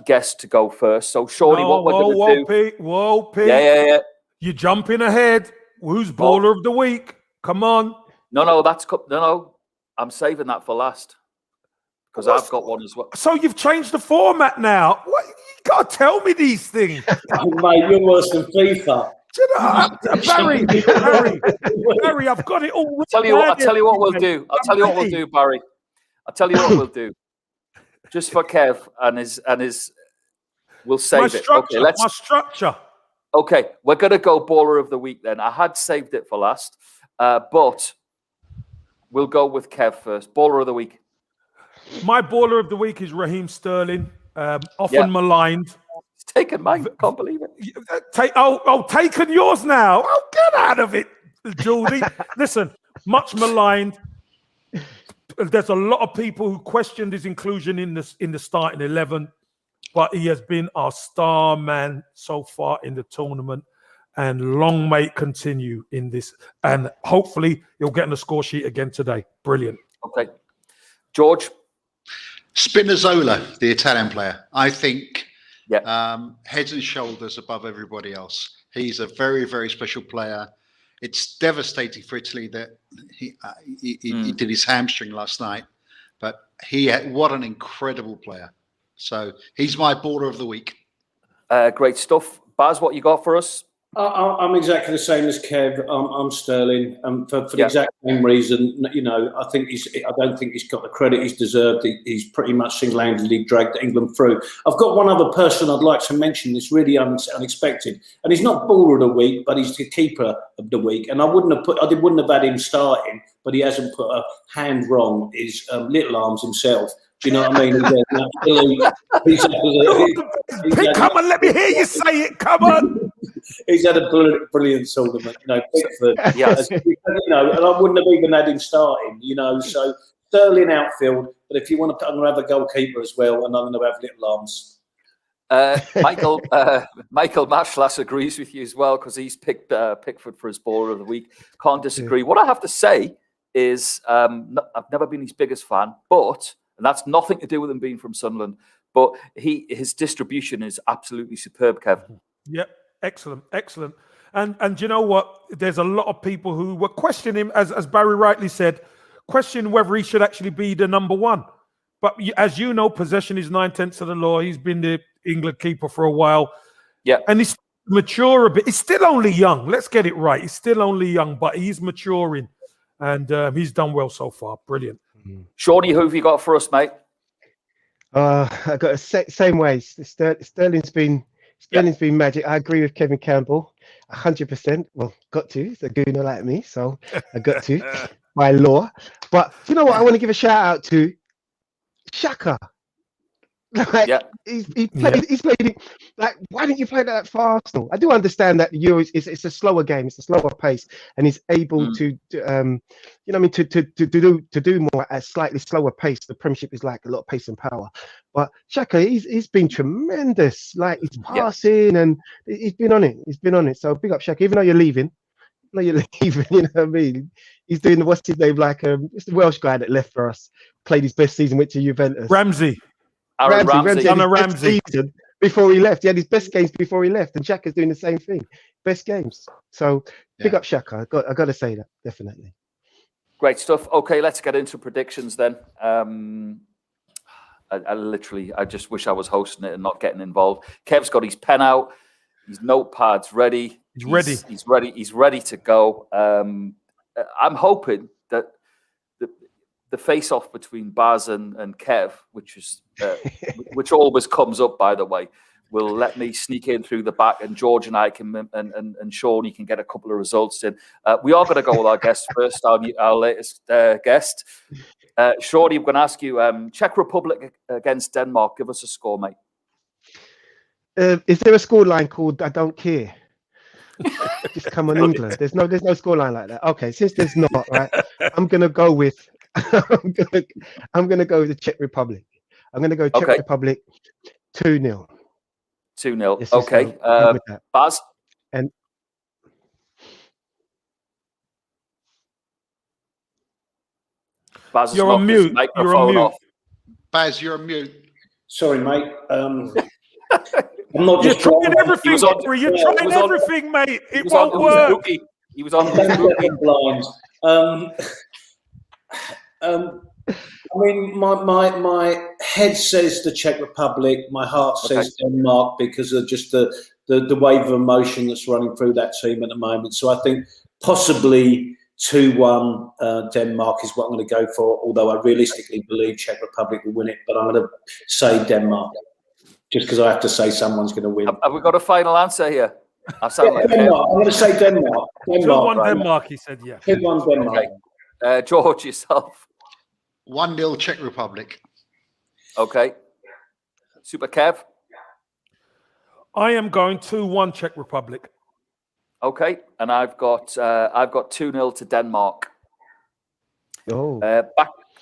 guest to go first. So Shawnee, what we're going to do? Whoa, Pete. Yeah. You're jumping ahead. Who's baller of the week? Come on. No. I'm saving that for last because I've got one as well. So you've changed the format now. What? You got to tell me these things. Oh, mate, you're worse than FIFA. Barry, I've got it all. I'll tell you what we'll do, Barry. I'll tell you what we'll do. Just for Kev and his, we'll save it. Okay, my structure. Okay, we're gonna go baller of the week then. I had saved it for last, but we'll go with Kev first. Baller of the week. My baller of the week is Raheem Sterling. Often maligned. He's taken mine. Can't believe it. Taken yours now. Oh, get out of it, Geordie. Listen, much maligned. There's a lot of people who questioned his inclusion in the starting 11, but he has been our star man so far in the tournament, and long may it continue in this. And hopefully he'll get on the score sheet again today. Brilliant. Okay, George. Spinozzola, the Italian player. I think heads and shoulders above everybody else. He's a very, very special player. It's devastating for Italy that he did his hamstring last night, but what an incredible player. So he's my baller of the week. Great stuff. Baz, what you got for us? I'm exactly the same as Kev. I'm Sterling, for the exact same reason. You know, I don't think he's got the credit he's deserved. He's pretty much single-handedly dragged England through. I've got one other person I'd like to mention that's really unexpected, and he's not baller of the week, but he's the keeper of the week. And I wouldn't have had him starting, but he hasn't put a hand wrong. Is Little Arms himself. Do you know what I mean? Come on, let me hear you say it. Come on. He's had a brilliant tournament, you know, Pickford. Yes. You know, and I wouldn't have even had him starting, you know. So Sterling outfield, but if you want to, I'm going to have a goalkeeper as well, and I'm going to have Little Arms. Michael Mashlas agrees with you as well because he's picked Pickford for his baller of the week. Can't disagree. What I have to say is I've never been his biggest fan, and that's nothing to do with him being from Sunderland, but his distribution is absolutely superb, Kev. Yep. Excellent. And you know what? There's a lot of people who were questioning him, as Barry rightly said, questioning whether he should actually be the number one. But as you know, possession is 9/10 of the law. He's been the England keeper for a while. Yeah. And he's mature a bit. He's still only young. Let's get it right. He's still only young, but he's maturing. And he's done well so far. Brilliant. Shawnee, who have you got for us, mate? I got the same ways. Sterling's been magic. I agree with Kevin Campbell, 100%. Well, got to. He's a gooner like me, so I got to by law. But you know what? I want to give a shout out to Xhaka. Like, he's played it. Like, why didn't you play that for Arsenal? I do understand that Euros it's a slower game, it's a slower pace, and he's able to do more at a slightly slower pace. The Premiership is like a lot of pace and power, but Xhaka, he's been tremendous. Like, he's passing and he's been on it. So big up Xhaka, even though you're leaving. You know what I mean? He's doing what's his name? Like it's the Welsh guy that left for us, played his best season, went to Juventus. Aaron Ramsey. Season before he left. He had his best games before he left, and Xhaka's doing the same thing. Best games. So big up Xhaka. I got to say that, definitely. Great stuff. Okay, let's get into predictions then. I just wish I was hosting it and not getting involved. Kev's got his pen out, his notepad's ready. He's ready to go. I'm hoping that the face-off between Baz and Kev, which always comes up, by the way, will let me sneak in through the back, and George and I can and Shawnee can get a couple of results in. We are going to go with our guest first, our latest guest. Shawnee, I'm going to ask you, Czech Republic against Denmark. Give us a score, mate. Is there a scoreline called "I don't care"? Just come on, England. There's no scoreline like that. Okay, since there's not, right, I'm gonna go with the Czech Republic. I'm gonna go Czech Republic 2-0. 2-0. Okay. Baz? And Baz, you're on mute. You're on mute. Baz, you're on mute. Sorry, mate. I'm not just trying everything. You're trying everything, mate. It won't work. He was on blind. I mean, my head says the Czech Republic. My heart says Denmark because of just the the wave of emotion that's running through that team at the moment. So I think possibly 2-1 Denmark is what I'm going to go for, although I realistically believe Czech Republic will win it, but I'm going to say Denmark, just because I have to say someone's going to win. Have we got a final answer here? I sound like Denmark. I'm going to say Denmark. 2-1 Denmark, he said, yeah. 2-1 Denmark. Okay. George, yourself. 1-0 Czech Republic. Okay. Super Kev? I am going 2-1 Czech Republic. Okay. And I've got 2-0 to Denmark. Oh,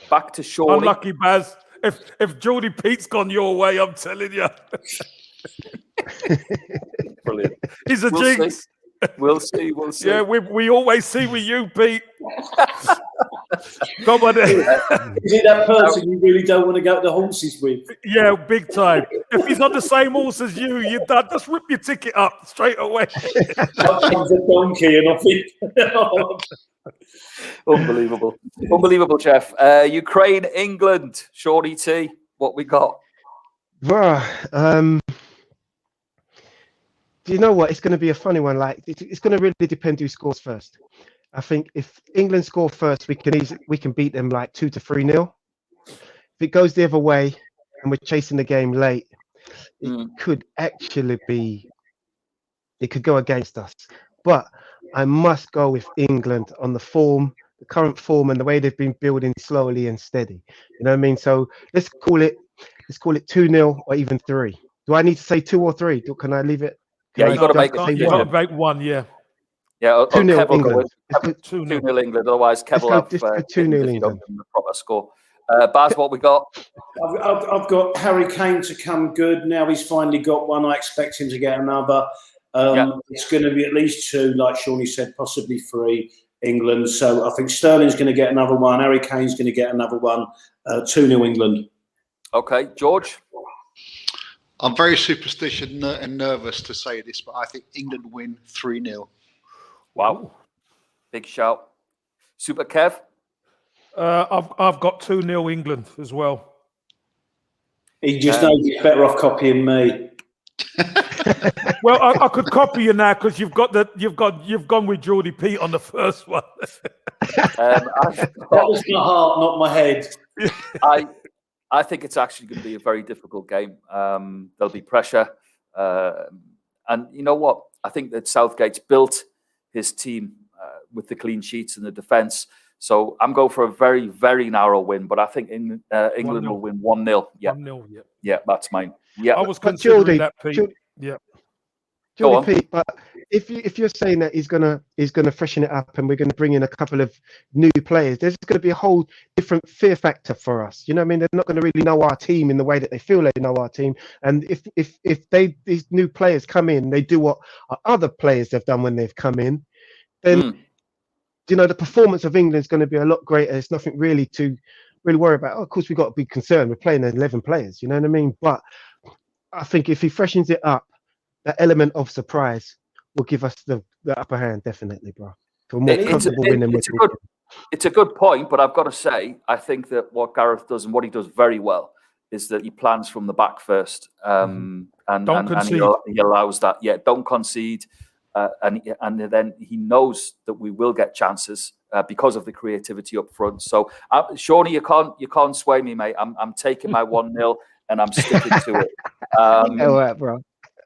Back to Shawnee. Unlucky, Baz. If Geordie Pete's gone your way, I'm telling you. Brilliant. He's a jinx. See. We'll see. Yeah, we always see with you, Pete. Come on. Is he that person you really don't want to go to the horses with? Yeah, big time. If he's on the same horse as you, you're done. Just rip your ticket up straight away. Comes a donkey and I think. Unbelievable, Jeff. Ukraine, England, Shawnee T. What we got? bruh. Do you know what? It's going to be a funny one. Like it's going to really depend who scores first. I think if England score first, we can beat them like 2 to 3-0. If it goes the other way and we're chasing the game late, it could actually be. It could go against us. But I must go with England on the current form, and the way they've been building slowly and steady. You know what I mean? So let's call it 2-0 or even 3. Do I need to say 2 or 3? Can I leave it? Yeah, you got to make one. Yeah. Yeah, 2-0 England. 2-0 England. Otherwise, Kev will have 2-0 England. The proper score. Baz, what we got? I've got Harry Kane to come good. Now he's finally got one. I expect him to get another. It's going to be at least 2, like Shawnee said, possibly 3, England. So I think Sterling's going to get another one. Harry Kane's going to get another one. 2-0 England. Okay, George? I'm very superstitious and nervous to say this, but I think England win 3-0. Wow. Big shout. Super Kev? I've got 2-0 England as well. He just knows he's better off copying me. Well, I could copy you now because you've gone with Geordie Pete on the first one. That was my heart, not my head. I think it's actually going to be a very difficult game. There'll be pressure. And you know what? I think that Southgate's built his team with the clean sheets and the defence. So I'm going for a very, very narrow win. But I think England will win 1-0. Yeah. 1-0, yeah. Yeah, that's mine. Yeah. I was considering that, Pete. Yeah. Geordie Pete, but if you're saying that he's gonna freshen it up and we're gonna bring in a couple of new players, there's gonna be a whole different fear factor for us. You know what I mean? They're not gonna really know our team in the way that they feel they know our team. And if these new players come in, they do what our other players have done when they've come in, then you know the performance of England is going to be a lot greater. It's nothing really to worry about. Oh, of course, we've got to be concerned. We're playing 11 players. You know what I mean? But I think if he freshens it up, that element of surprise will give us the upper hand, definitely, bro. For more comfortable winning. It's a good point, but I've got to say, I think that what Gareth does and what he does very well is that he plans from the back first, and he allows that. Yeah, don't concede, and then he knows that we will get chances because of the creativity up front. So, Shawnee, you can't sway me, mate. I'm taking my 1-0 and I'm sticking to it. All right, bro.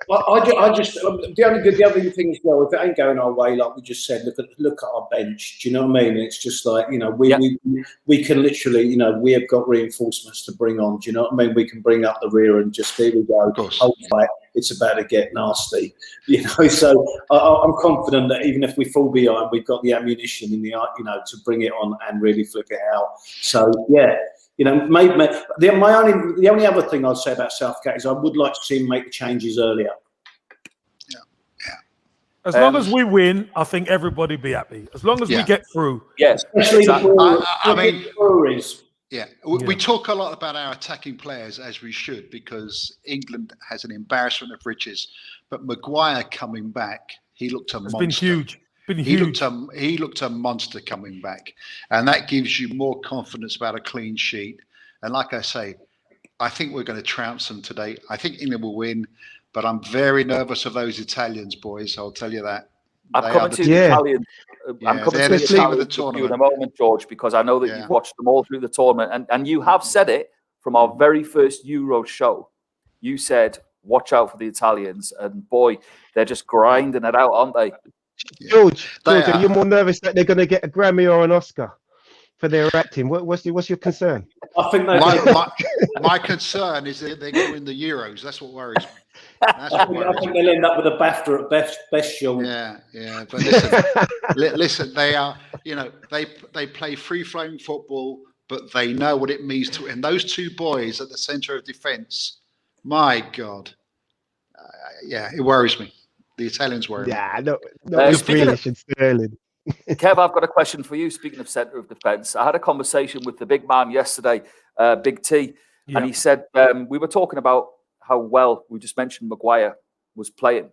I just the other thing as well, if it ain't going our way, like we just said, look at our bench. Do you know what I mean? It's just like, you know, we can literally, you know, we have got reinforcements to bring on. Do you know what I mean? We can bring up the rear and just here we go. Hold tight. It's about to get nasty, you know. So I'm confident that even if we fall behind, we've got the ammunition in the, you know, to bring it on and really flick it out. So yeah. You know, the only other thing I'd say about Southgate is I would like to see him make the changes earlier. Yeah. As long as we win, I think everybody be happy. As long as we get through. Yes. Especially the Breweries. Yeah, we talk a lot about our attacking players, as we should, because England has an embarrassment of riches. But Maguire coming back, he looked a monster. Been huge. He looked a monster coming back, and that gives you more confidence about a clean sheet. And like I say, I think we're going to trounce them today. I think England will win but I'm very nervous of those Italians, boys. I'll tell you that. I'm coming to the Italians. I'm coming to the Italians in a moment, George, because I know that you've watched them all through the tournament, and you have said it from our very first Euro show. You said, watch out for the Italians, and boy, they're just grinding it out, aren't they? George, are you more nervous that they're going to get a Grammy or an Oscar for their acting? What's your concern? I think my concern is that they're going to win the Euros. That's what worries me. I think they'll end up with a BAFTA at best show. Yeah. But listen, they are. They play free-flowing football, but they know what it means to. And those two boys at the centre of defence, my God, it worries me. The Italians worry me. Yeah, no, Grealish and Sterling. Kev, I've got a question for you. Speaking of centre of defence, I had a conversation with the big man yesterday, Big T, and he said we were talking about how well we just mentioned Maguire was playing.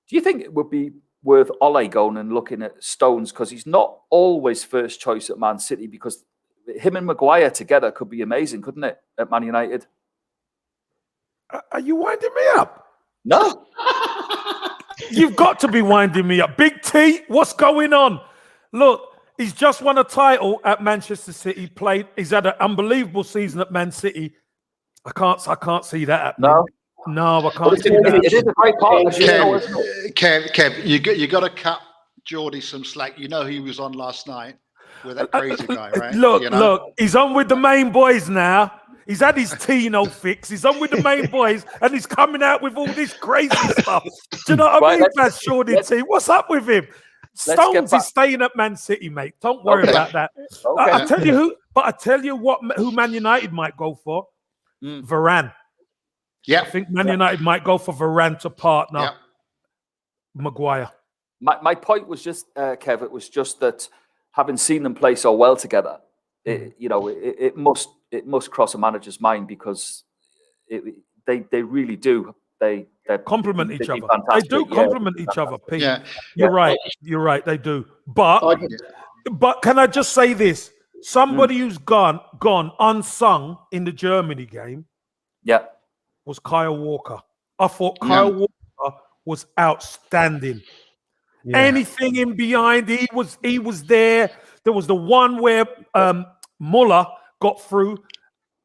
Do you think it would be worth Ole going and looking at Stones, because he's not always first choice at Man City, because him and Maguire together could be amazing, couldn't it, at Man United? Are you winding me up? No. You've got to be winding me up. Big T, what's going on? Look, he's just won a title at Manchester City. He's had an unbelievable season at Man City. I can't see that happening. No, I can't see that. It is a great partnership. Kev, you got to cut Geordie some slack. You know he was on last night with that crazy guy, right? Look, he's on with the main boys now. He's had his Tino fix. He's on with the main boys, and he's coming out with all this crazy stuff. Do you know what I mean? That's Geordie T. What's up with him? Stones is staying at Man City, mate. Don't worry about that. Okay. I tell you who Man United might go for. Varane. Yeah, I think Man United might go for Varane to partner Maguire. My point was just, Kev, it was just that having seen them play so well together, it must cross a manager's mind, because they really do. They complement each other. They do complement each other, Pete. Yeah. You're right. They do. But can I just say this? Somebody who's gone unsung in the Germany game, was Kyle Walker. I thought Kyle Walker was outstanding. Yeah. Anything in behind, he was there. There was the one where Muller got through,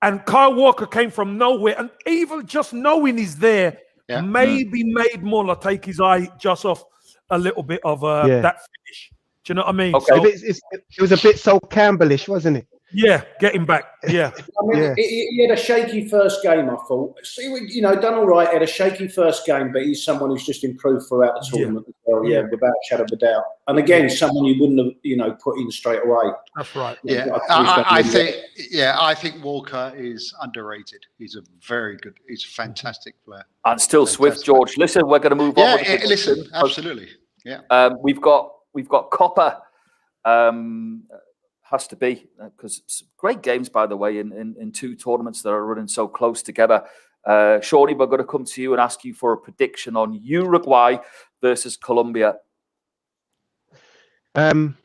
and Kyle Walker came from nowhere, and even just knowing he's there maybe made Muller take his eye just off a little bit of that finish. Do you know what I mean? Okay. So, it was a bit Sol Campbellish, wasn't it? Yeah, getting back. Yeah. I mean, he had a shaky first game, I thought. Done all right. He had a shaky first game, but he's someone who's just improved throughout the tournament as well. Yeah, without a shadow of a doubt. And again, someone you wouldn't have, put in straight away. That's right. Yeah, I think Walker is underrated. He's he's a fantastic player. And still Swift, George. Listen, we're going to move on. Yeah, listen, absolutely. Yeah. We've got Copper. Has to be, because great games, by the way, in two tournaments that are running so close together. Shawnee, we're going to come to you and ask you for a prediction on Uruguay versus Colombia. I'm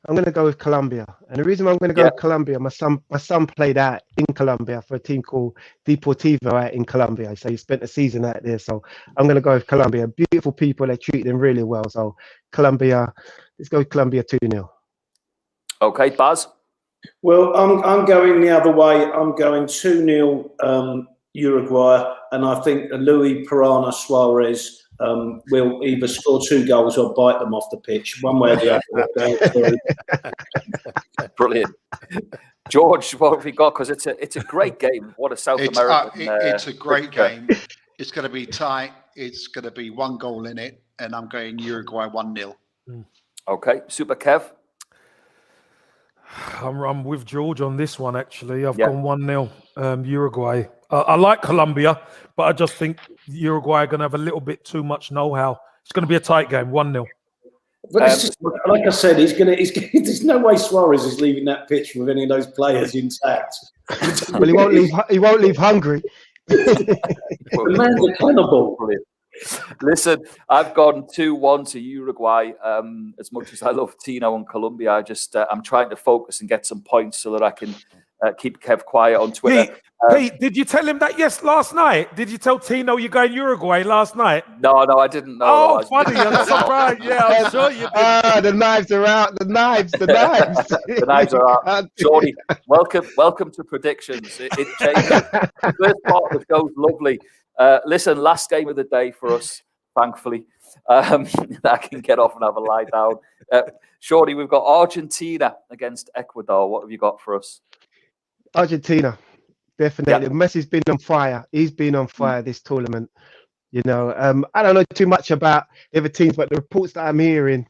going to go with Colombia, and the reason I'm going to go with Colombia, my son played out in Colombia for a team called Deportivo out in Colombia, so he spent a season out there. So I'm going to go with Colombia. Beautiful people, they treat them really well. So Colombia, let's go with Colombia 2-0. Okay, Baz? Well, I'm going the other way. I'm going 2-0 Uruguay, and I think Luis Piranha Suarez will either score 2 goals or bite them off the pitch, one way or the other. Brilliant. George, what have we got? Because it's a great game. What a South American... it's a great game. It's going to be tight. It's going to be 1 goal in it, and I'm going Uruguay 1-0. Okay, Super Kev? I'm with George on this one, actually. I've gone 1-0 Uruguay. I like Colombia, but I just think Uruguay are going to have a little bit too much know-how. It's going to be a tight game, 1-0. But it's just, like I said, there's no way Suarez is leaving that pitch with any of those players intact. Well, he won't leave Hungary. The man's a cannibal. Listen, I've gone 2-1 to Uruguay. As much as I love Tino and Colombia, I'm trying to focus and get some points so that I can keep Kev quiet on Twitter. Pete, did you tell him that last night? Did you tell Tino you're going Uruguay last night? No, I didn't know. Oh, funny. I'm surprised. Yeah, I'm sure you did. The knives are out. The knives. The knives are out. Shorty, welcome to predictions. It changes. The first part of the show's lovely. Listen, last game of the day for us, thankfully. I can get off and have a lie down. Shorty, we've got Argentina against Ecuador. What have you got for us? Argentina, definitely. Yeah. Messi's been on fire. He's been on fire this tournament. I don't know too much about the other teams, but the reports that I'm hearing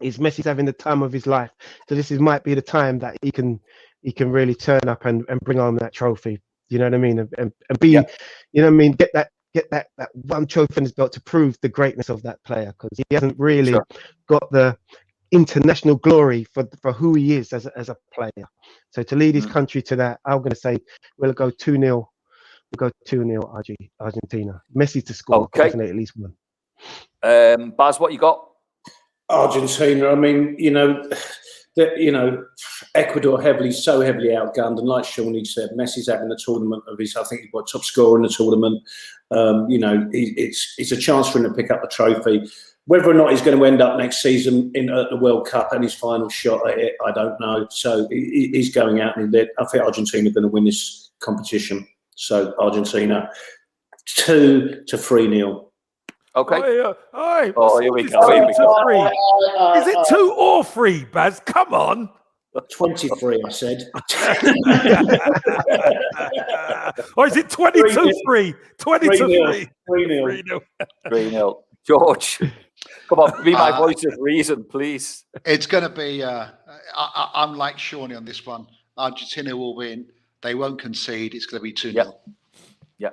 is Messi's having the time of his life. So might be the time that he can really turn up and bring home that trophy. You know what I mean? And be, you know what I mean? Get that one trophy in his belt to prove the greatness of that player, because he hasn't really got the international glory for who he is as a player. So to lead his country to that, I'm going to say we'll go 2-0. We'll go 2-0 Argentina. Messi to score, definitely at least one. Baz, what you got? Argentina. I mean, Ecuador so heavily outgunned, and like Shawnee said, Messi's having the tournament of his. I think he's got top scorer in the tournament. It's a chance for him to pick up the trophy. Whether or not he's going to end up next season at the World Cup and his final shot at it, I don't know. So he's going out, and I think Argentina are going to win this competition. So Argentina 2-3-0. Okay. Here we go. Is it 2 or 3, Baz? Come on. 23, I said. Or is it 22-3? 22-3. 3-0. George, come on, be my voice of reason, please. It's going to be, I'm like Shawnee on this one. Argentina will win. They won't concede. It's going to be 2-0. Yeah.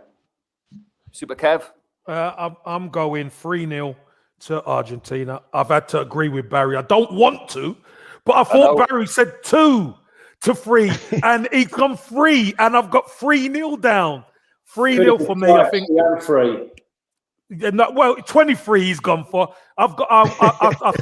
Super Kev? I'm going 3-0 to Argentina. I've had to agree with Barry. I don't want to, but I thought Barry said 2-3, and he's gone 3, and I've got 3-0 down. 3-0 for me. I think. 3. Well, 23 he's gone for. I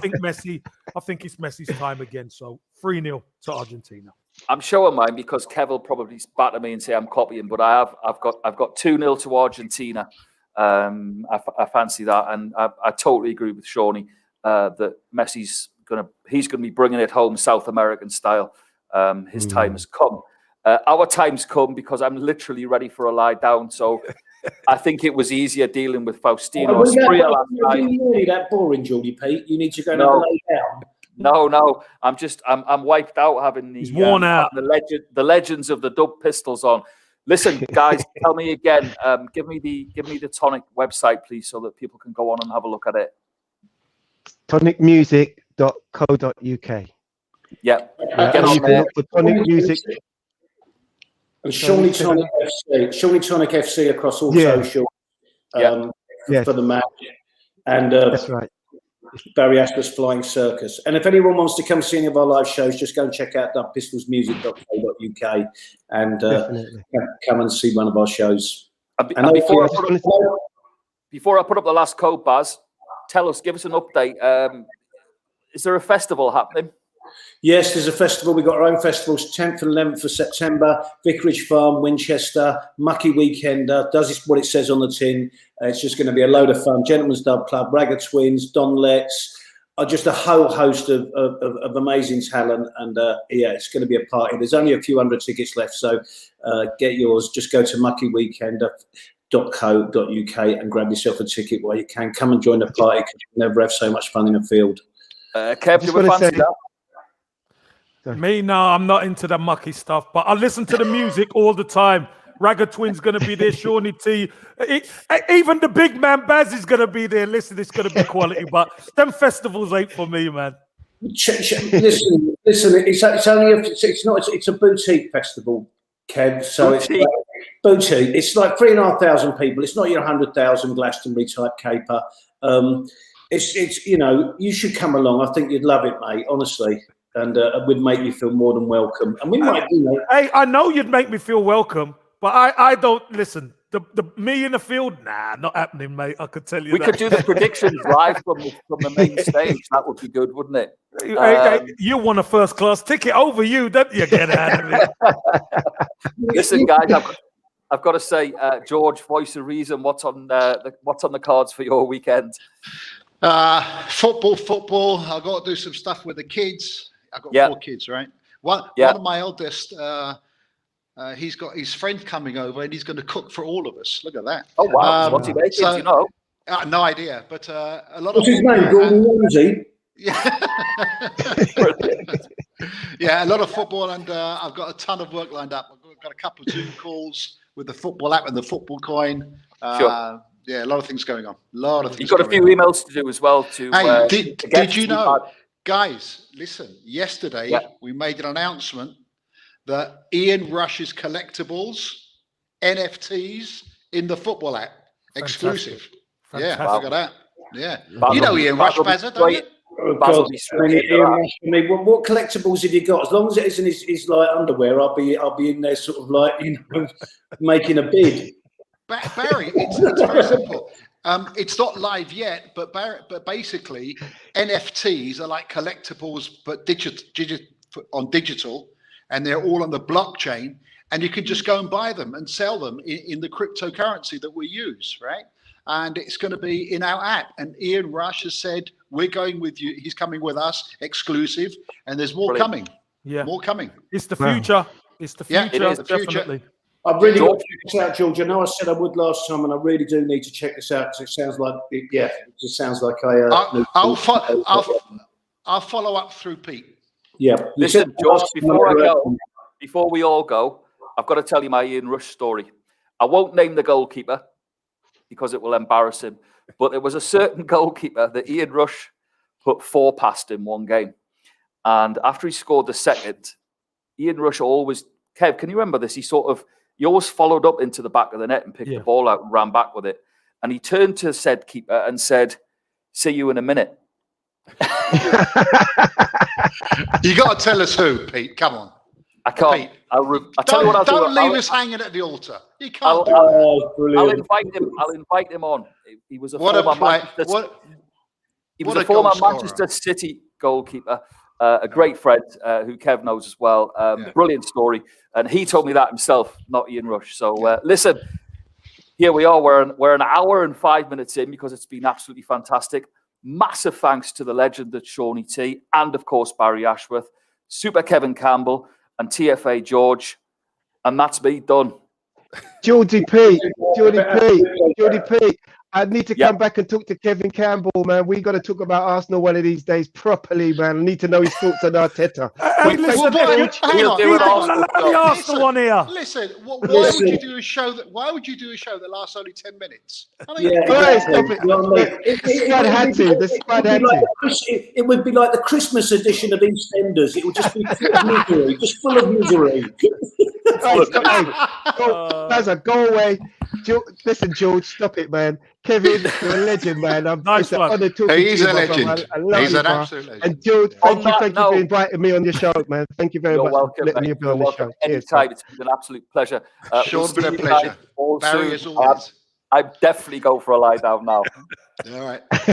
think Messi. I think it's Messi's time again. So 3-0 to Argentina. I'm showing mine because Kev will probably spat at me and say I'm copying, but I've got 2-0 to Argentina. I fancy that, and I totally agree with Shawnee that Messi's gonna be bringing it home South American style. His time has come. Our time's come because I'm literally ready for a lie down. So I think it was easier dealing with Faustino Asprilla last night. Really that boring, Geordie Pete? You need to go and lay down. No. I'm wiped out having He's worn out. The legends of the Dub Pistols on. Listen, guys, tell me again. Give me the Tonic website, please, so that people can go on and have a look at it. tonicmusic.co.uk. Yeah. Get on there. For Tonic Music. And Shawnee Tonic FC across all social for the match. And that's right. Barry Asper's Flying Circus. And if anyone wants to come see any of our live shows, just go and check out dubpistolsmusic.co.uk and come and see one of our shows. Before I put up the last code, Baz, give us an update. Is there a festival happening? Yes, there's a festival. We've got our own festivals, 10th and 11th of September, Vicarage Farm, Winchester, Mucky Weekender, does what it says on the tin. It's just going to be a load of fun. Gentleman's Dub Club, Ragga Twins, Donlets, just a whole host of amazing talent. And it's going to be a party. There's only a few hundred tickets left, so get yours. Just go to muckyweekender.co.uk and grab yourself a ticket while you can. Come and join the party because you never have so much fun in the field. Kev, do you fancy that? Me, no, I'm not into the mucky stuff, but I listen to the music all the time. Ragga Twin's going to be there, Shawnee T. Even the big man Baz is going to be there. Listen, it's going to be quality, but them festivals ain't for me, man. Listen, it's a boutique festival, Kev. So it's like boutique. It's like 3,500 people. It's not your 100,000 Glastonbury type caper. It's you should come along. I think you'd love it, mate, honestly. And would make you feel more than welcome. And we might, Hey, I know you'd make me feel welcome, but I don't listen. The me in the field, nah, not happening, mate. I could tell you We that. could do the predictions live from the main stage. That would be good, wouldn't it? Hey, you won a first class ticket over you, don't you? Get out of it. Listen, guys, I've got to say, George, voice of reason. What's on the cards for your weekend? Football. I've got to do some stuff with the kids. I've got 4 kids, right? One of my eldest, he's got his friend coming over, and he's going to cook for all of us. Look at that! Oh wow! What's he making? Do you know? No idea, but a lot What's of his name? Gordon Ramsay? Yeah, a lot of football, and I've got a ton of work lined up. I've got a couple of Zoom calls with the football app and the football coin. Sure. Yeah, a lot of things going on. You've got a few emails to do as well. Hey, did you know, guys? Listen, yesterday we made an announcement that Ian Rush's collectibles, NFTs in the football app, exclusive. Fantastic. Yeah, look at that. Yeah, That'll you know Ian Rush, be don't you? Oh, God. What collectibles have you got? As long as it isn't his like underwear, I'll be in there sort of like making a bid. Barry, it's very simple. It's not live yet, but basically NFTs are like collectibles, but digital, and they're all on the blockchain, and you can just go and buy them and sell them in the cryptocurrency that we use, right? And it's going to be in our app. And Ian Rush has said, we're going with you. He's coming with us, exclusive, and there's more coming. Yeah, more coming. It's the future. It's the future. It is the future. Definitely. I've really got to check this out, George. I know I said I would last time, and I really do need to check this out because it sounds like, it just sounds like I'll follow up through Pete. Yeah. Listen, George, before we all go, I've got to tell you my Ian Rush story. I won't name the goalkeeper because it will embarrass him, but there was a certain goalkeeper that Ian Rush put 4 past in one game. And after he scored the second, Ian Rush always, Kev, can you remember this? He always followed up into the back of the net and picked the ball out and ran back with it. And he turned to said keeper and said, "See you in a minute." You got to tell us who, Pete. Come on. I can't. Pete, I'll tell you what I'll do. Don't leave us hanging at the altar. You can't do that. I'll invite him. I'll invite him on. He was a former Manchester City goalkeeper, a great friend who Kev knows as well. Brilliant story, and he told me that himself, not Ian Rush. So listen, here we are. We're an hour and 5 minutes in because it's been absolutely fantastic. Massive thanks to the legend at Shawnee T, and of course Barry Ashworth, Super Kevin Campbell, and TFA George, and that's me done. Geordie P. I need to come back and talk to Kevin Campbell, man. We got to talk about Arsenal one of these days properly, man. I need to know his thoughts on Arteta. Hey, listen, hang on. Arsenal one here. Listen, why would you do a show that? Why would you do a show that lasts only 10 minutes? It would be like the Christmas edition of EastEnders. It would just be full of misery. Go away. Listen, George, stop it, man. Kevin, you're a legend, man. Nice one. He's a legend. He's an absolute legend. And George, thank you for inviting me on your show, man. Thank you very much welcome, for letting me be on the show. Anytime. It's been an absolute pleasure. Sean's been a pleasure. Barry, as always. I definitely go for a lie down now. All right.